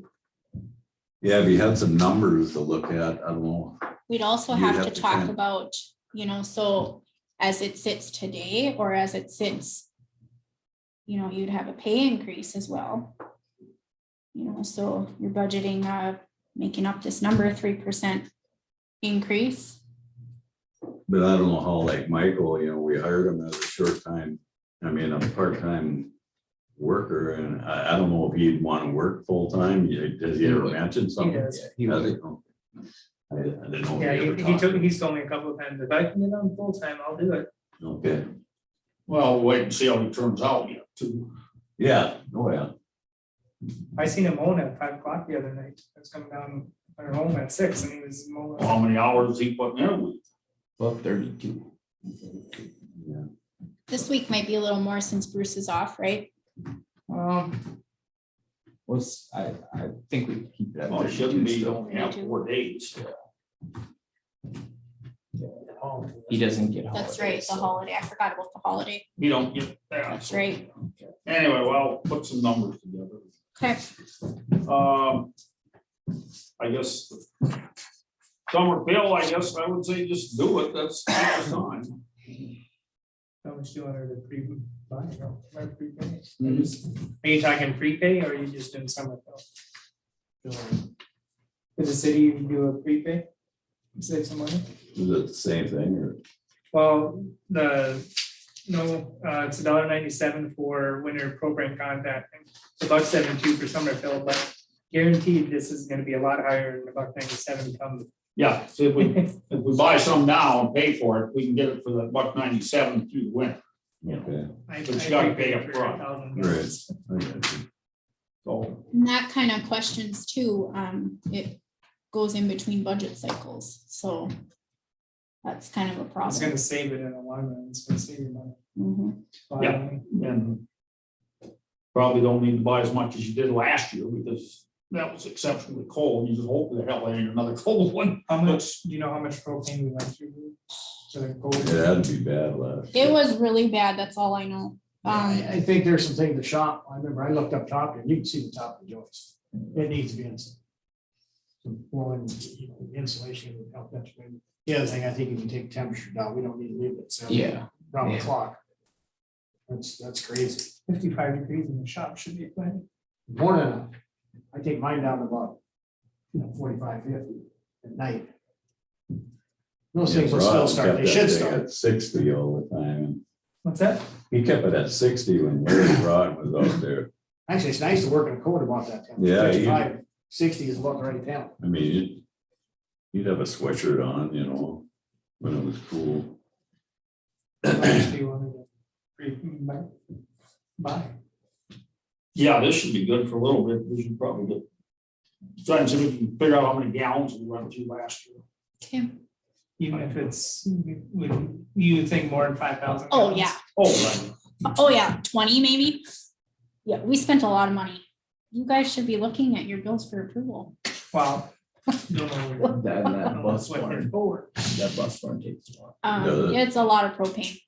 Yeah, if you had some numbers to look at, I don't know. We'd also You'd have have to to talk kind- about, you know, so as it sits today or as it sits, you know, you'd have a pay increase as well. You know, so you're budgeting, making up this number, 3% increase. But I don't know how, like Michael, you know, we hired him as a short time, I mean, a part-time worker, and I don't know if he'd want to work full-time. Does he ever mention something? does. He Does was. he? I didn't know. Yeah, ever talked. he's told me a couple of times, if I can get on full time, I'll do it. Okay, Well, wait and see how it turns out yet too. yeah, oh, yeah. I seen him mowing at 5 o'clock the other night. I was coming down our home at 6 and he was mowing. How many hours he put in there? 12:32. Yeah. This week might be a little more since Bruce is off, right? Was I think we keep it at Well, it shouldn't 32 be, you still. only have 4 days. He doesn't get. That's right, holidays, the so- holiday. I forgot about the holiday. You don't get that. That's right. Anyway, well, put some numbers together. Okay. I guess. Summer bill, I guess I would say just do it. That's the sign. How much do you want her to pre-buy? Or prepay? Mhm. Are you talking prepay or are you just doing summer bill? Does the city do a prepay? Save some money? Is it the same thing, or? Well, it's $1.97 for winter program contacting. It's $1.72 for summer bill, but guaranteed this is gonna be a lot higher than $1.97 come. Yeah, so if we buy some now and pay for it, we can get it for the $1.97 through the winter. Okay, I But you gotta pay up for front. 1,000 right. gallons. I got you. So, And that kind of questions too, it goes in between budget cycles, so that's kind of a It's problem. gonna save it in the long run. It's gonna save you money. Mhm. Yeah. and probably don't need to buy as much as you did last year because that was exceptionally cold. You just hope the hell ain't another cold one. How much, do you know how much propane we went through? To the cold? Yeah, that'd be bad last. It was really bad, that's all I know. I think there's some things the shop, I remember I looked up top and you can see the top of the joist. It needs to be insulated. Some flowing, insulation would help that. The other thing, I think if you take temperature down, we don't need to leave it. So Yeah. round the Yeah. clock. That's crazy. 55 degrees in the shop should be plenty. More than enough. I take mine down to about, 45, 50 at night. Those things will still start, they should start. At 60 all the time. What's that? He kept it at 60 when Larry Rod was out there. Actually, it's nice to work in a code about that. temperature. Yeah, 55, 60 is about the right temp. I mean, you'd have a sweatshirt on, when it was cool. Actually wanted to buy. Yeah, this should be good for a little bit, we should probably get. Trying to see if we can figure out how many gallons we run through last year. Okay. Even if it's, would you think more than 5,000? Oh, yeah. Oh, right. Oh, yeah, 20 maybe. Yeah, we spent a lot of money. You guys should be looking at your bills for approval. Wow. Don't know. That bus What barn, went forward. that bus barn takes a while. It's a lot of propane.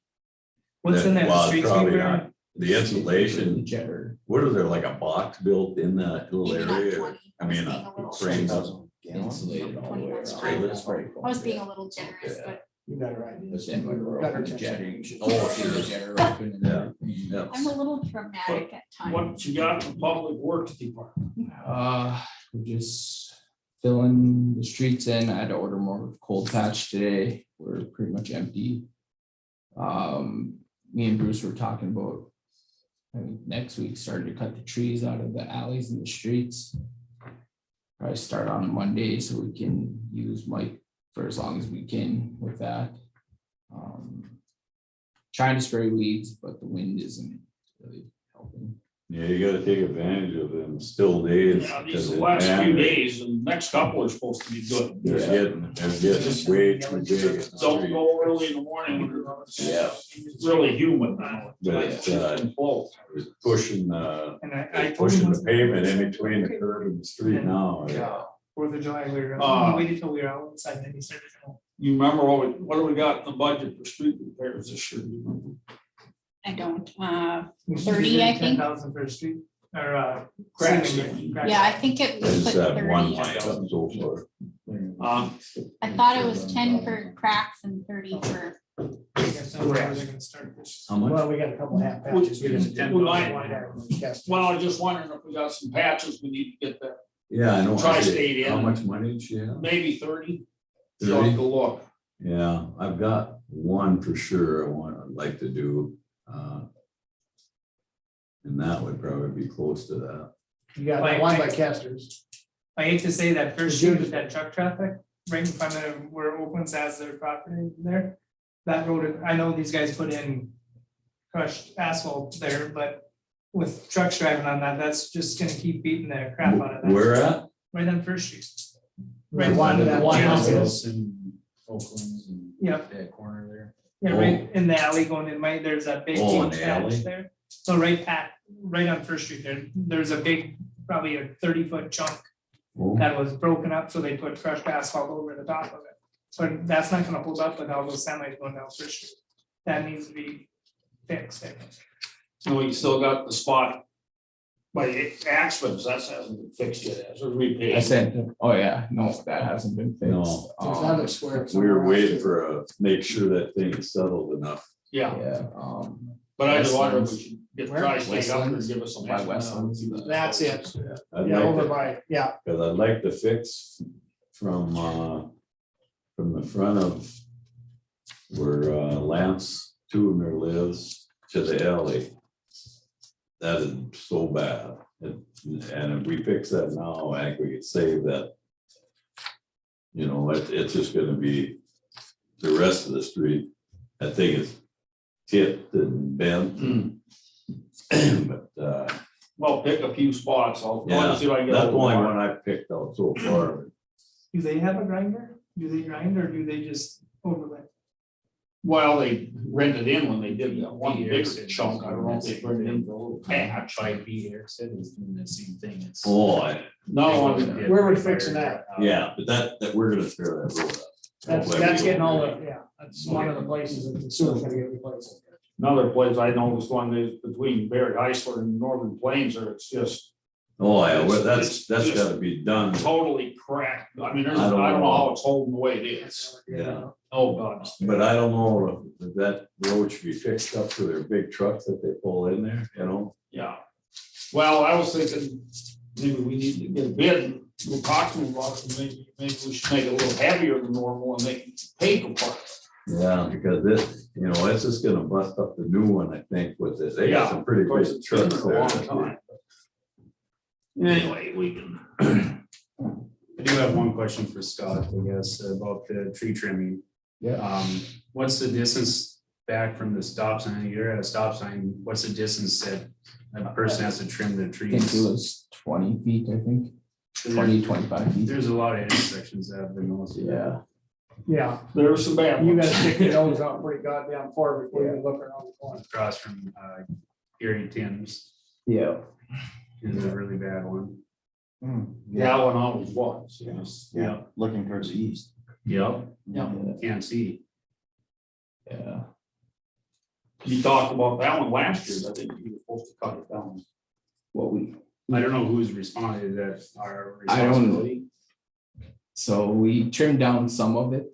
What's in there? Well, Street probably sweeper? not. The insulation, Jetter. what is there, like a box built in that little Maybe not area? 20. I mean, was being a little framed up. Insulated all the way around. Spray. That's very cool. I was being a little generous, but You got it right. But then when we're Better open attention. jetting, oh, see the jetter open and Yeah. everything. Yeah. I'm a little dramatic at times. What you got in the public works department? We're just filling the streets in. I had to order more cold patch today. We're pretty much empty. Me and Bruce were talking about, I mean, next week started to cut the trees out of the alleys and the streets. Probably start on Monday so we can use Mike for as long as we can with that. Trying to spray weeds, but the wind isn't really helping. Yeah, you gotta take advantage of them still days. Yeah, these because the it- last few man, days, and next couple are supposed to be good. They're getting way too big. Don't go early in the morning when it's Yeah. really humid now. But it's, It's pushing, And I it's told pushing him. the pavement in between the curb and the street now. Yeah. 4th of July, we waited till we were outside, then he started to. You remember what do we got in the budget for street repairs this year? Do you remember? I don't, 30, 30, I think. 10,000 for a street, or, Crack ceiling, ceiling. crack Yeah, I think it was It's put that one 30. line up so far. I thought it was 10 for cracks and 30 for, I guess that's where they're gonna start this. How much? Well, we got a couple half patches. We got a 10 We might- line item on the test. Well, I was just wondering if we got some patches we need to get that, Yeah, I know. Tri-state How in. much money did she have? maybe 30. So 30? to look. Yeah, I've got one for sure I'd like to do. And that would probably be close to that. You got that one by Kester's. I hate to say that first street with that truck traffic, right in front of where Oakland's has their property there. That road, I know these guys put in crushed asphalt there, but with trucks driving on that, that's just gonna keep beating the crap out of that. Where at? Right on First Street. Right, in one front of that that one Genesis. house. And Oakland's and Yep. that corner there. Yeah, right in the alley going in, my, there's that big Oh, in huge the alley? patch there. So right on First Street there, there's a big, probably a 30-foot chunk Oh, that was broken up, so they put crushed asphalt over the top of it. So that's not gonna hold up with all those semis going down First Street. That needs to be fixed, I think. No, you still got the spot by Axman's, that hasn't been fixed yet, has it? Repaved. I said, oh yeah, no, that hasn't been fixed. No. There's another square. we were waiting for make sure that thing is settled enough. Yeah, Yeah, but I just wondered if we should get Where? Tri-State up there and Westlands? give us some. By estimate. Westlands. That's it. I'd Yeah, like over to- by, yeah, Cause I'd like to fix from the front of where Lance Tudor lives to the alley. That is so bad. And if we fix that now, I think we could save that. It's just gonna be the rest of the street. I think it's tipped and bent. But, Well, pick a few spots, I'll yeah, see if I can get. that's a the little only more. one I picked out so far. Do they have a grinder? Do they grind or do they just overlay? Well, they rented in when they did that one bigger chunk, I don't know if they rented in for a little patch. B. Erickson is doing the same thing. It's. Oh, No, Where we fixing that? yeah, but that we're gonna tear that road up. that's getting all the, yeah, that's one of the places that the sewer's gonna get replaced. Another place I noticed one is between Barry Heisler and Northern Plains, or it's just Oh, yeah, well, It's that's just gotta be done. totally cracked. I mean, there's, I I don't don't know know. how it's holding the way it is. Yeah, Oh, God. but I don't know if that road should be fixed up to their big trucks that they pull in there, you know? Yeah. Well, I was thinking, maybe we need to get a bid. We'll talk to them about it. Maybe we should make it a little heavier than normal and make paper part. Yeah, because this, you know, it's just gonna bust up the new one, I think, with this. They got some pretty Of course, big it's been trucks a long there. time. Anyway, we can. I do have one question for Scott, I guess, about the tree trimming. Yeah. What's the distance back from the stop sign? You're at a stop sign. What's the distance that a person has to trim the I think it trees? was 20 feet, I think, 20, 25 feet. There's a lot of intersections that have been also. Yeah, Yeah, There's some bad you ones. gotta stick your nose out pretty goddamn far before you look around the corner. Across from Gary Tim's yeah. is a really bad one. That one always was, yes. Yeah. Looking towards the east. Yep, Yeah. can't see. Yeah. You talked about that one last year. I think you were supposed to cut it down. What we, I don't know who's responded that our I don't know. responsibility. So we trimmed down some of it,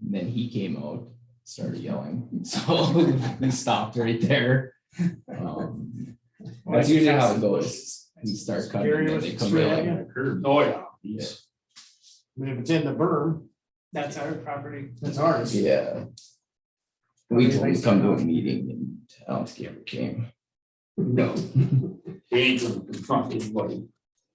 and then he came out, started yelling, so we stopped right there. That's usually how it goes. You start cutting, and then they come Gary was yelling. Oh, yeah. Yeah. I mean, if it's in the berm, That's our property. that's ours. Yeah. We told him to come to a meeting, and I don't think he ever came. No. He ain't gonna confront anybody,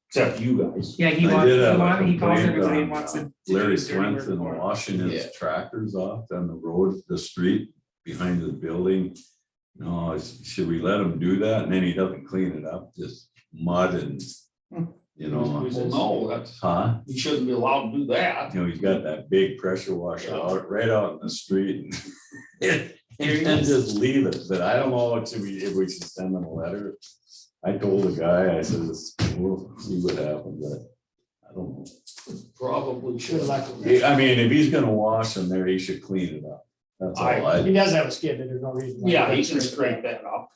except you guys. Yeah, he I did have a wants, he calls complaint everybody and on, wants to. Larry do his dirty work Swenson for him. washing Yeah. his tractors off on the road, the street behind the building. No, should we let him do that? And then he doesn't clean it up, just mud and, you know. Well, no, that's, Huh? you shouldn't be allowed to do that. You know, he's got that big pressure washer out, right out in the street. And just leave it, but I don't know if we should send him a letter. I told the guy, I said, we'll see what happens, but I don't know. Probably should. I mean, if he's gonna wash them there, he should clean it up. That's all He I, does have a skid, but there's no reason. why Yeah, he can't can straighten straighten that up.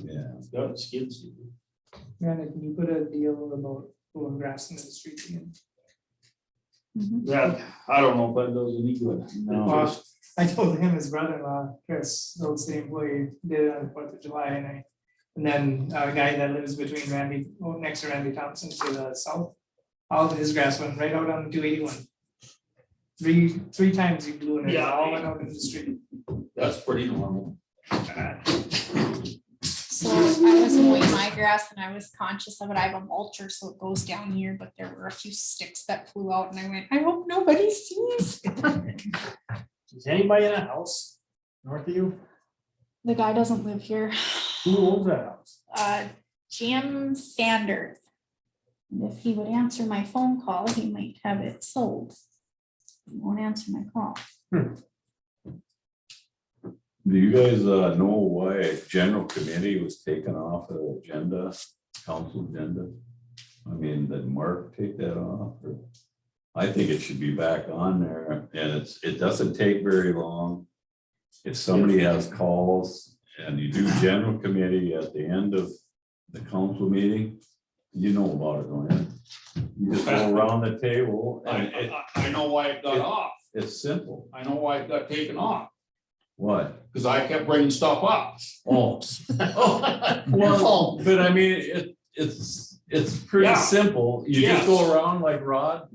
yeah. He's got his skids. Brandon, can you put a deal about pulling grass into the street again? That, I don't know if that does any good. No. I told him his brother-in-law, Chris, the old city employee, did it on the 4th of July, and then a guy that lives between Randy, next to Randy Thompson to the south. All of his grass went right out on 281. Three times he blew it, and it Yeah. all went out in the street. That's pretty normal. So I was mowing my grass and I was conscious of it. I have a mulcher, so it goes down here, but there were a few sticks that flew out and I went, I hope nobody sees. Is anybody in a house north of you? The guy doesn't live here. Who owns that house? Jim Sanders. And if he would answer my phone call, he might have it sold. He won't answer my call. Do you guys know why general committee was taken off the agenda, council agenda? I mean, did Mark take that off? Or I think it should be back on there, and it doesn't take very long. If somebody has calls and you do general committee at the end of the council meeting, you know about it, don't you? You just go around the table and I know why it got off. it's simple. I know why it got taken off, What? because I kept bringing stuff up. Oh. Well, but I mean, it's pretty Yeah. simple. You Yes. just go around like Rod,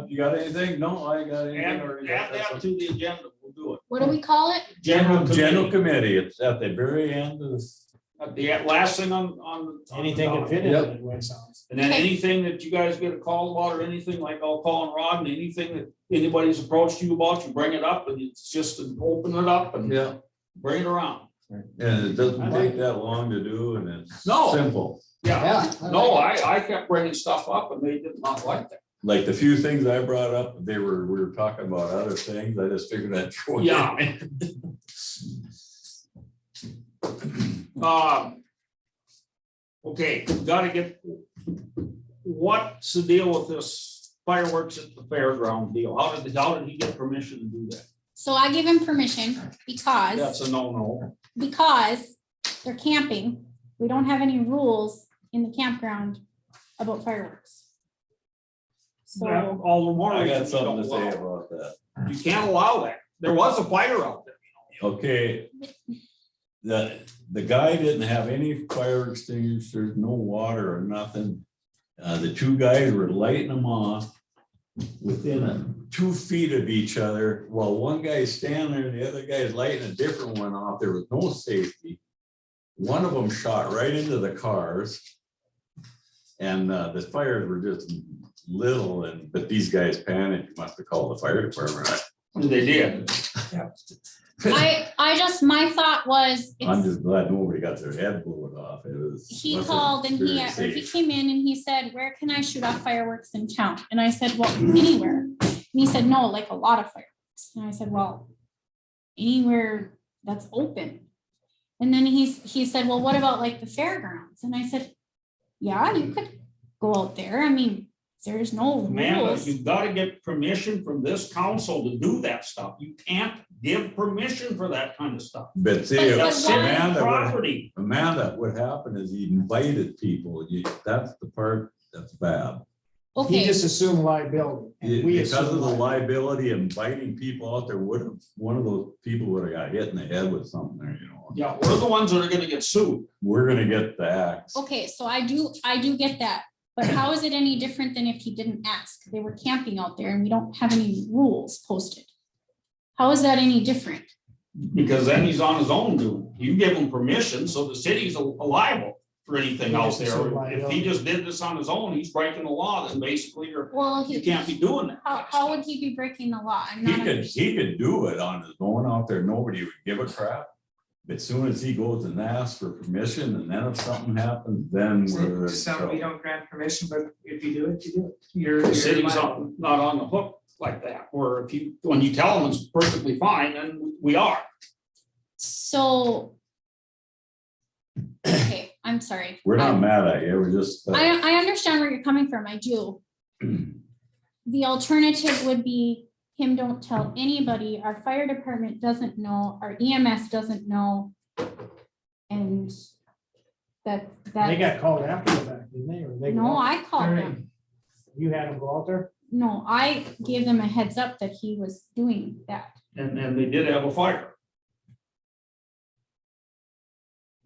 you got anything? No, I ain't got anything. Add Or you got that to the agenda, we'll do it. What do we call it? General General committee, committee, it's at the very end of this. at the last thing on. Anything can fit in it, the way it sounds. And then Okay. anything that you guys get a call about or anything, like I'll call on Rod, and anything that anybody's approached you about, you bring it up, and it's just to open it up and Yeah. bring it around. And it doesn't take that long to do and it's No. simple. Yeah, no, I kept bringing stuff up and they did not like that. Like the few things I brought up, we were talking about other things. I just figured I'd throw it Yeah. in. Okay, gotta get, what's the deal with this fireworks at the fairground deal? How did he get permission to do that? So I give him permission because That's a no-no. because they're camping. We don't have any rules in the campground about fireworks. So, All the more. I got reason you something to don't say allow about that. it. You can't allow that. There was a fire out there. Okay. The guy didn't have any fire extinguishers, no water or nothing. The two guys were lighting them off within 2 feet of each other, while one guy's standing there and the other guy's lighting a different one off. There was no safety. One of them shot right into the cars. And the fires were just little, but these guys panicked, must have called the fire department. They did. my thought was, I'm it's, just glad nobody got their head blown off. It was. he wasn't called and very he safe. came in and he said, where can I shoot off fireworks in town? And I said, well, anywhere. And he said, no, like a lot of fireworks. And I said, well, anywhere that's open. And then he said, well, what about like the fairgrounds? And I said, yeah, you could go out there. I mean, there's no Man, rules. you gotta get permission from this council to do that stuff. You can't give permission for that kind of stuff. But see, But That's city Amanda, property. what happened is he invited people. That's the part that's bad. He Okay, just assumed liability. and we Because of assumed the liability. liability of inviting people out there, one of those people would have got hit in the head with something there, you know. Yeah, we're the ones that are gonna get sued. We're gonna get the axe. okay, so I do get that. But how is it any different than if he didn't ask? They were camping out there and we don't have any rules posted. How is that any different? Because then he's on his own doing it. You give him permission, so the city's liable for anything out there. If he just did this on his own, he's breaking the law, then basically Well, you can't be doing that. how would he be breaking the law? I'm He not. he could do it on his own out there. Nobody would give a crap. But as soon as he goes and asks for permission, and then if something happens, then we're. Some we don't grant permission, but if you do it, you do it. You're The city's liable. not on the hook like that, or if you, when you tell them it's perfectly fine, then we are. So. Okay, I'm sorry. We're not mad at you, we're just. I understand where you're coming from, I do. The alternative would be him don't tell anybody, our fire department doesn't know, our EMS doesn't know. And They that, got called after the fact, didn't they? Or they no, go out? I called them. You had them go out there? No, I gave them a heads up that he was doing that. And they did have a fire.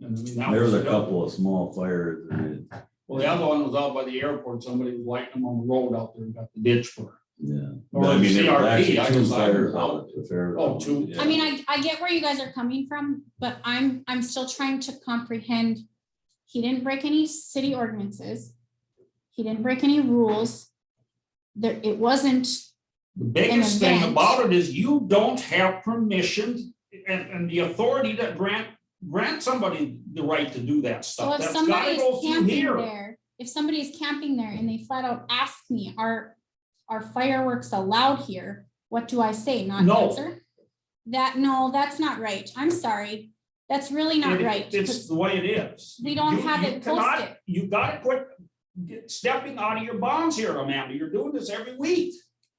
And I mean, that There was a was- couple of small fires. Well, the other one was out by the airport. Somebody was lighting them on the road out there and got the ditch for. Yeah. Or But I mean, there was CRP, actually I two guess I fires don't know. out at the fair. Oh, two. Yeah. I mean, I get where you guys are coming from, but I'm still trying to comprehend. He didn't break any city ordinances. He didn't break any rules. There, it wasn't, The biggest thing event. about it is you don't have permission and the authority to grant somebody the right to do that so stuff. if That's gotta somebody's go through camping here. there, if somebody's camping there and they flat out ask me, are fireworks allowed here? What do I say? Not No. answer? No, that's not right. I'm sorry. That's really not right. It's 'cause the way it is. we don't You- have you it cannot- posted. You gotta quit stepping out of your bounds here, Amanda. You're doing this every week.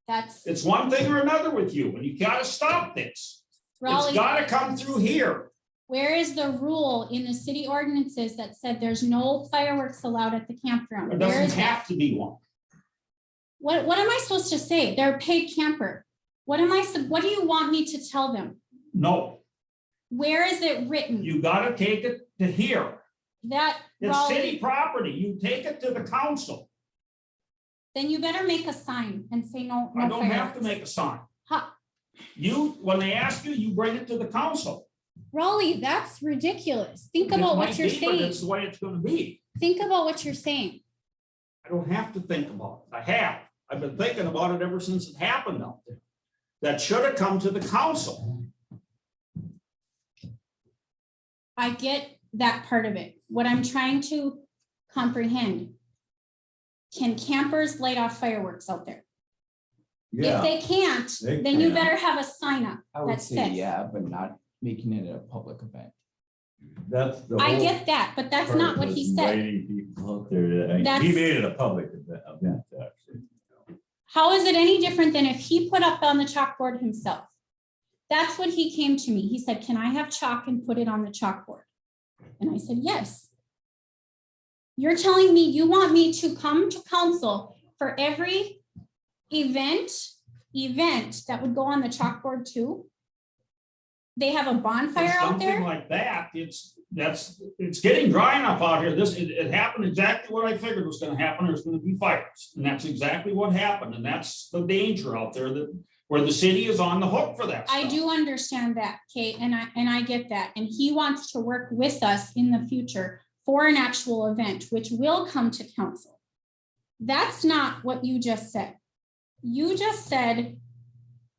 That's It's one thing or another with you, and you gotta stop this. It's Raleigh. gotta come through here. Where is the rule in the city ordinances that said there's no fireworks allowed at the campground? There Where doesn't is that? have to be one. What am I supposed to say? They're a paid camper. What do you want me to tell them? No, Where is it written you gotta take it to here. that It's city Raleigh, property. You take it to the council. then you better make a sign and say no. I no don't have to fireworks. make a sign. Ha- When they ask you, you bring it to the council. Raleigh, that's ridiculous. Think It about might what you're be, but saying. it's the way it's gonna be. Think about what you're saying. I don't have to think about it. I have. I've been thinking about it ever since it happened out there. That should have come to the council. I get that part of it. What I'm trying to comprehend. Can campers light off fireworks out there? If Yeah, they can't, they then you can. better have a sign up. I would that say, says- yeah, but not making it a public event. that's the. I whole get that, but that's part not what was he said. Inviting people out there. He That's- made it a public event, actually. How is it any different than if he put up on the chalkboard himself? That's what he came to me. He said, can I have chalk and put it on the chalkboard? And I said, yes. You're telling me you want me to come to council for every event that would go on the chalkboard too? They have a bonfire out Something there? like that, it's getting dry enough out here. It happened exactly what I figured was gonna happen. There's gonna be fires. And that's exactly what happened. And that's the danger out there, that where the city is on the hook for that I stuff. do understand that, Kate, and I get that. And he wants to work with us in the future for an actual event, which will come to council. That's not what you just said. You just said,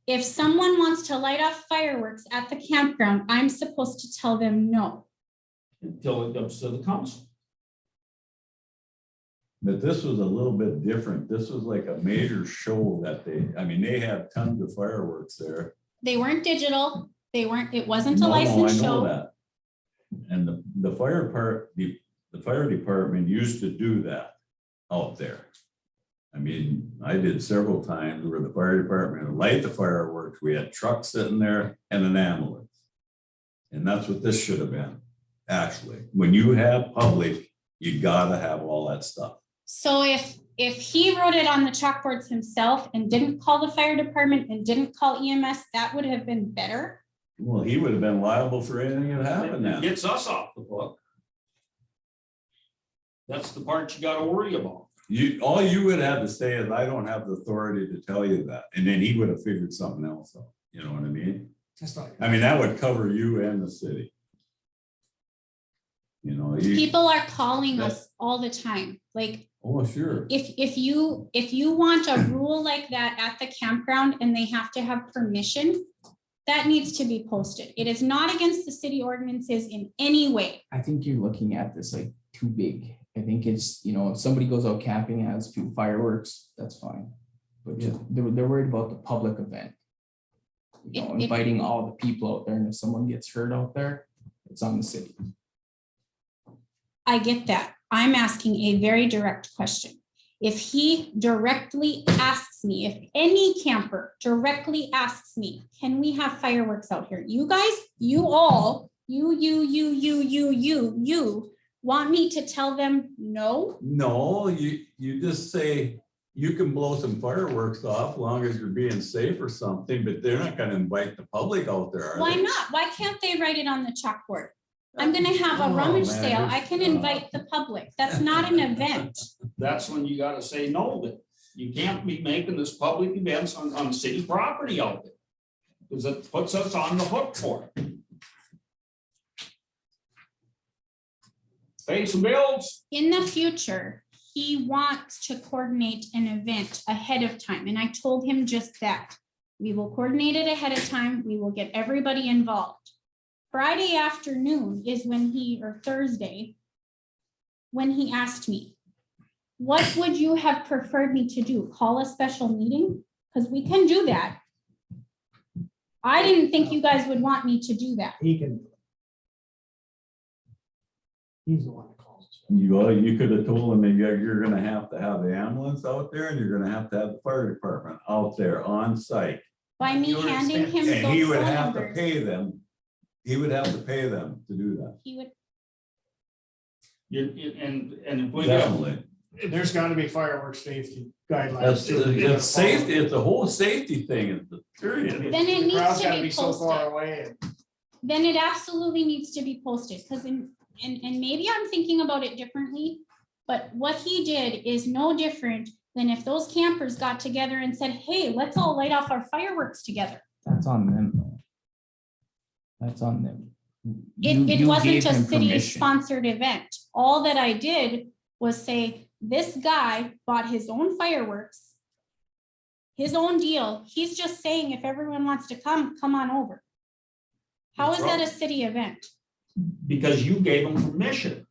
if someone wants to light off fireworks at the campground, I'm supposed to tell them no. Until it comes to the council. But this was a little bit different. This was like a major show that they had tons of fireworks there. They weren't digital. It wasn't a No, I licensed know show. that. And the fire department used to do that out there. I mean, I did several times where the fire department would light the fireworks. We had trucks sitting there and an ambulance. And that's what this should have been, actually. When you have public, you gotta have all that stuff. So if he wrote it on the chalkboards himself and didn't call the fire department and didn't call EMS, that would have been better. Well, he would have been liable for anything that happened It then. gets us off the hook. That's the part you gotta worry about. All you would have to say is, I don't have the authority to tell you that. And then he would have figured something else out. You know what I mean? That's not. I mean, that would cover you and the city. You know, People are calling us all the time. Like, oh, sure. if you want a rule like that at the campground and they have to have permission, that needs to be posted. It is not against the city ordinances in any way. I think you're looking at this like too big. I think it's, if somebody goes out camping and has a few fireworks, that's fine. But they're worried about the public event. Inviting all the people out there, and if someone gets hurt out there, it's on the city. I get that. I'm asking a very direct question. If he directly asks me, if any camper directly asks me, can we have fireworks out here? You guys, you want me to tell them no? No, you just say, you can blow some fireworks off as long as you're being safe or something, but they're not gonna invite the public out there, are Why they? not? Why can't they write it on the chalkboard? I'm gonna have a Oh, rummage man, sale. I there's- can invite the public. That's not an event. That's when you gotta say no, that you can't be making this public events on city property out there. Because it puts us on the hook for it. Pay some bills. In the future, he wants to coordinate an event ahead of time, and I told him just that. We will coordinate it ahead of time. We will get everybody involved. Friday afternoon is or Thursday, when he asked me, what would you have preferred me to do? Call a special meeting? Because we can do that. I didn't think you guys would want me to do that. He can. He's the one that calls. You could have told him that you're gonna have to have the ambulance out there and you're gonna have to have the fire department out there on site. By me You handing understand? him And those he would phone have to numbers, pay them. He would have to pay them to do that. he would, And if we get, Definitely. There's gotta be fireworks safety guidelines. That's, too. it's safety, it's a whole safety thing, it's the period. then it The needs crowd's to gotta be so far posted. away and Then it absolutely needs to be posted, because and maybe I'm thinking about it differently, but what he did is no different than if those campers got together and said, hey, let's all light off our fireworks together. That's on them, though. That's on them. It You wasn't gave a him city permission. sponsored event. All that I did was say, this guy bought his own fireworks, his own deal. He's just saying, if everyone wants to come on over. How is that a city event? because you gave them permission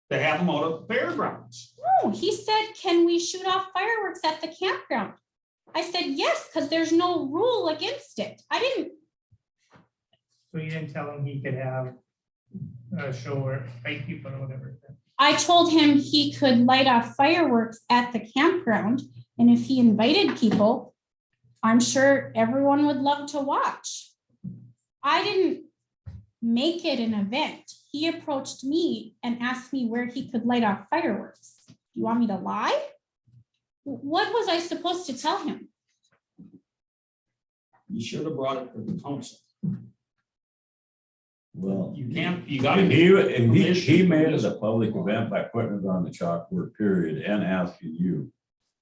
to have them out at the fairgrounds. No, he said, can we shoot off fireworks at the campground? I said, yes, because there's no rule against it. I didn't, So you didn't tell him he could have a show or fight people or whatever. I told him he could light off fireworks at the campground. And if he invited people, I'm sure everyone would love to watch. I didn't make it an event. He approached me and asked me where he could light off fireworks. You want me to lie? What was I supposed to tell him? You should have brought it to the council. Well, You can't, you gotta. and he made it permission. a public event by putting it on the chalkboard period and asking you.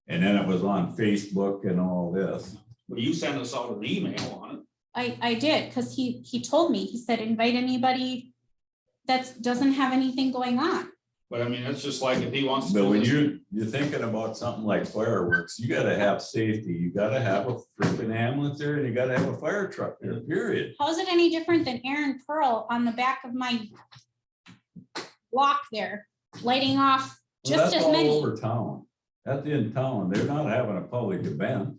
And then it was on Facebook and all this. But you sent us out an email on it. I did, because he told me, he said, invite anybody that doesn't have anything going on. But I mean, it's just like if he wants to. But do when this- you're thinking about something like fireworks, you gotta have safety, you gotta have a freaking ambulance there, and you gotta have a fire truck there, period. How's it any different than Aaron Pearl on the back of my block there, lighting off Well, just that's as all many? over town. That's in town. They're not having a public event.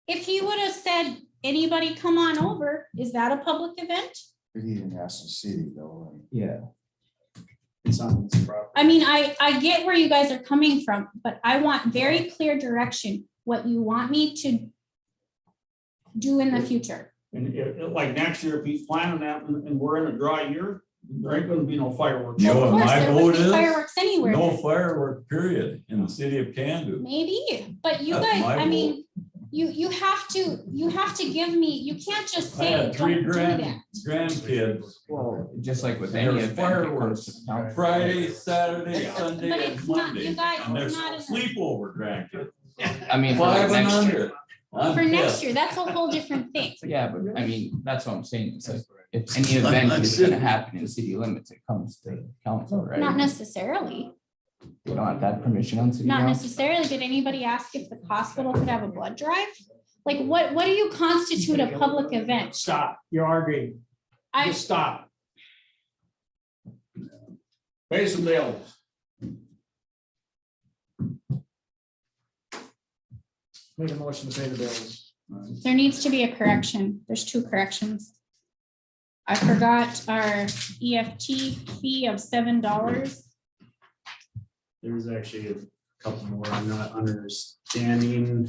If he would have said, anybody come on over, is that a public event? But he didn't ask the city though. Yeah. It's on his property. I mean, I get where you guys are coming from, but I want very clear direction, what you want me to do in the future. And like next year, if he's planning that and we're in a dry year, there ain't gonna be no fireworks. You know Of what course, my there vote would be is? fireworks anywhere. No firework, period, in the city of Cando. Maybe, but you That's guys, my I mean, you have to give me, you can't just I say, had don't three do that. Grandkids, Well, just like with There any was event that comes fireworks to town. Friday, Saturday, But Sunday, it's and not- Monday. you guys, And there's it's not in the- sleepover grandkids. I mean, for like 5 and next year. under. I'm For next pissed. year, that's a whole different thing. Yeah, but I mean, that's what I'm saying. It's like, if any event is gonna happen in city limits, it comes to council, right? Not necessarily, We don't have to have permission on city not grounds. necessarily. Did anybody ask if the hospital could have a blood drive? Like, what do you constitute a public event? Stop, you're arguing, I, just stop. Pay some bills. Make a motion to pay the bills. there needs to be a correction. There's 2 corrections. I forgot our EFT fee of $7. There's actually a couple more I'm not understanding.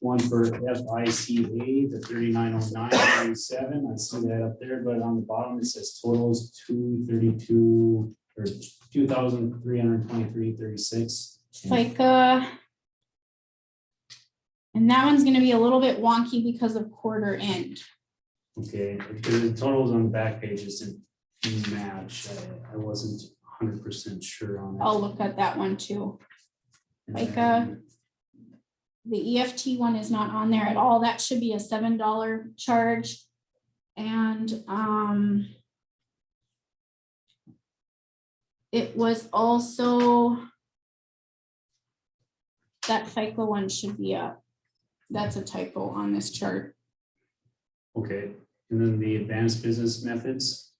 One for FICA, the 3909.97. I see that up there, but on the bottom it says totals 232 or 2,323.36. FICA. And that one's gonna be a little bit wonky because of quarter end. Okay, because the totals on the back page isn't match. I wasn't 100% sure on that. I'll look at that one too. And FICA. then- The EFT one is not on there at all. That should be a $7 charge. And it was also that FICA one should be up. That's a typo on this chart. Okay, and then the advanced business methods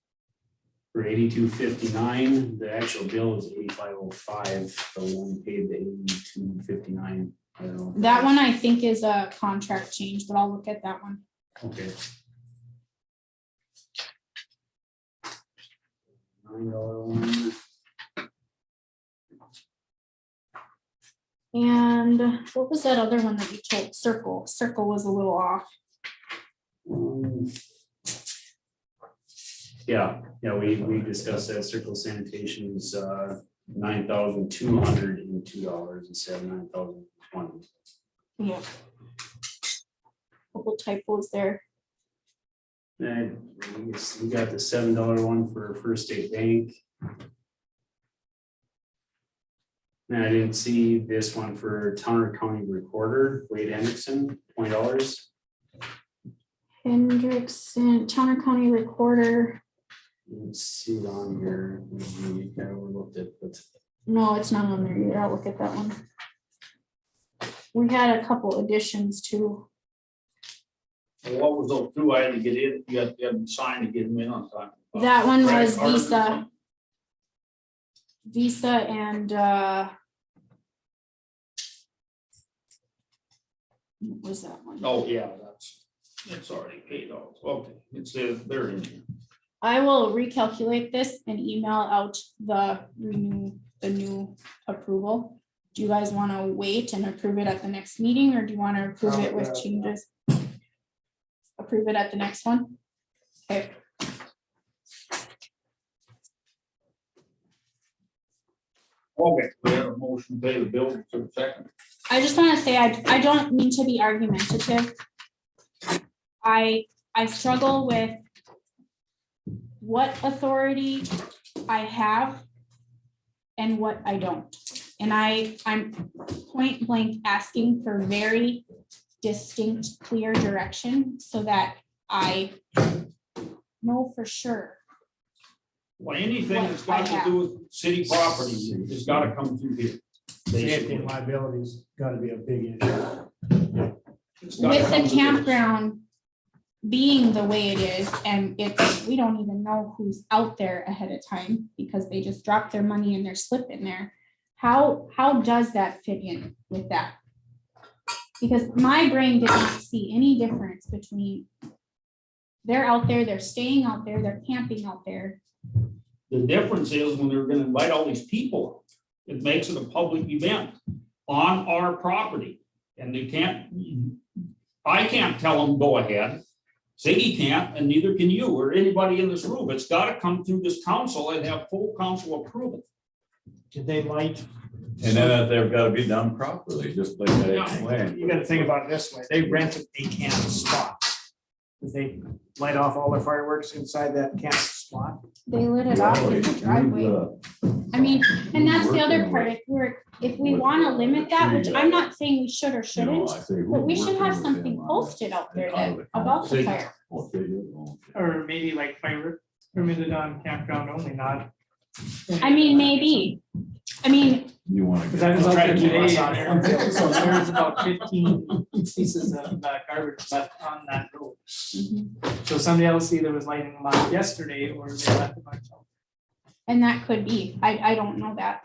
for 8259, the actual bill is 8505, the one paid the 8259. I don't know. That one I think is a contract change, but I'll look at that one. Okay. $9 one. And what was that other one that you told? Circle. Circle was a little off. Yeah, we discussed that circle sanitation is $9,202 instead of $9,020. Yeah. Couple typos there. And we got the $7 one for First State Bank. And I didn't see this one for Towner County Recorder, Wade Hendrickson, $20. Hendrickson, Towner County Recorder. Let's see it on here. We kind of overlooked it, but No, it's not on there either. I'll look at that one. We had a couple additions too. And what was those 2 I had to get in? You had to sign to get them in on time. That one Credit was card or Visa. something? Visa and what was that one? Oh, yeah, it's already paid off. Okay, it's they're in here. I will recalculate this and email out the new approval. Do you guys want to wait and approve it at the next meeting, or do you want to approve it with changes? Approve it at the next one? Okay. Okay, we have a motion to pay the bill for the second. I just want to say, I don't mean to be argumentative. I struggle with what authority I have and what I don't. And I'm point blank asking for very distinct, clear direction so that I know for sure. Well, anything that's got to do with city property has got to come through here. Safety basically. and liability's gotta be a big issue. It's gotta With come the to this. campground being the way it is, and we don't even know who's out there ahead of time because they just drop their money and their slip in there. How does that fit in with that? Because my brain did not see any difference between they're out there, they're staying out there, they're camping out there. The difference is when they're gonna invite all these people, it makes it a public event on our property. And they can't, I can't tell them, go ahead. Ziggy can't, and neither can you or anybody in this room. It's gotta come through this council and have full council approval. Did they light? And then that they've got to be done properly, just like I explained. You gotta think about it this way, they rented a camp spot. Did they light off all their fireworks inside that camp spot? They lit it off in the driveway. I mean, and that's the other part, if we wanna limit that, which I'm not saying we should or shouldn't, but we should have something posted out there that, about the fire. Or maybe like firework permitted on campground only, not. I mean, maybe, I mean, You want to. Cause I was out there Try to keep today, us out and here. so there's about 15 pieces of garbage left on that road. So somebody else either was lighting them up yesterday or they left a bunch out. and that could be, I don't know that.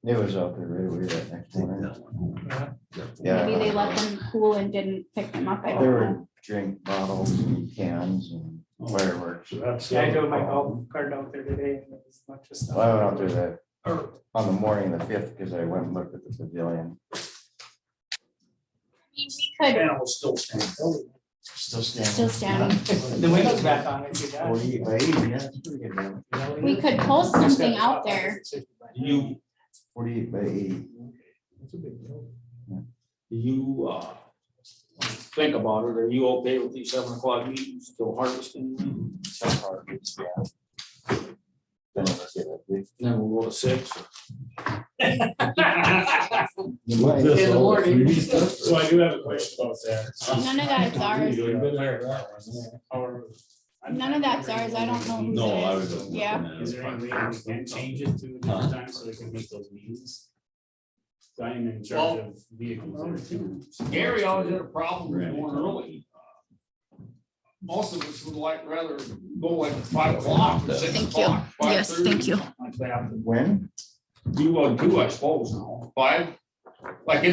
It was out there right away that next morning. Maybe they Yeah, let them cool and didn't pick them up, I don't there know. were drink bottles and cans and fireworks. So that's. Yeah, I drove my golf cart out there today and there was a bunch of stuff. Well, I went out there that, on the morning of the 5th, because I went and looked at the pavilion. We could, Animals still stand. Still standing. still standing, The windows back on, if you got. 48 by 80, yeah, it's pretty good, man. we could post something out there. You, 48 by 80. you, think about it, are you okay with these 7 o'clock meetings till harvesting? Some parts, yeah. Then let's get that big. Then we'll go to 6. In the morning. So I do have a question about that. None of that's ours, none of that's ours, I don't know No, I whose was it just. is, yeah. looking at Is it. there any way we can change it to a different time so they can make those meetings? So I am in charge of vehicles there too. Gary always had a problem with going early. Most of us would like rather go like at 5 o'clock or 6 Thank you. o'clock. Yes, 5:30, thank you. something like that. When? You would too, I suppose, now, 5, like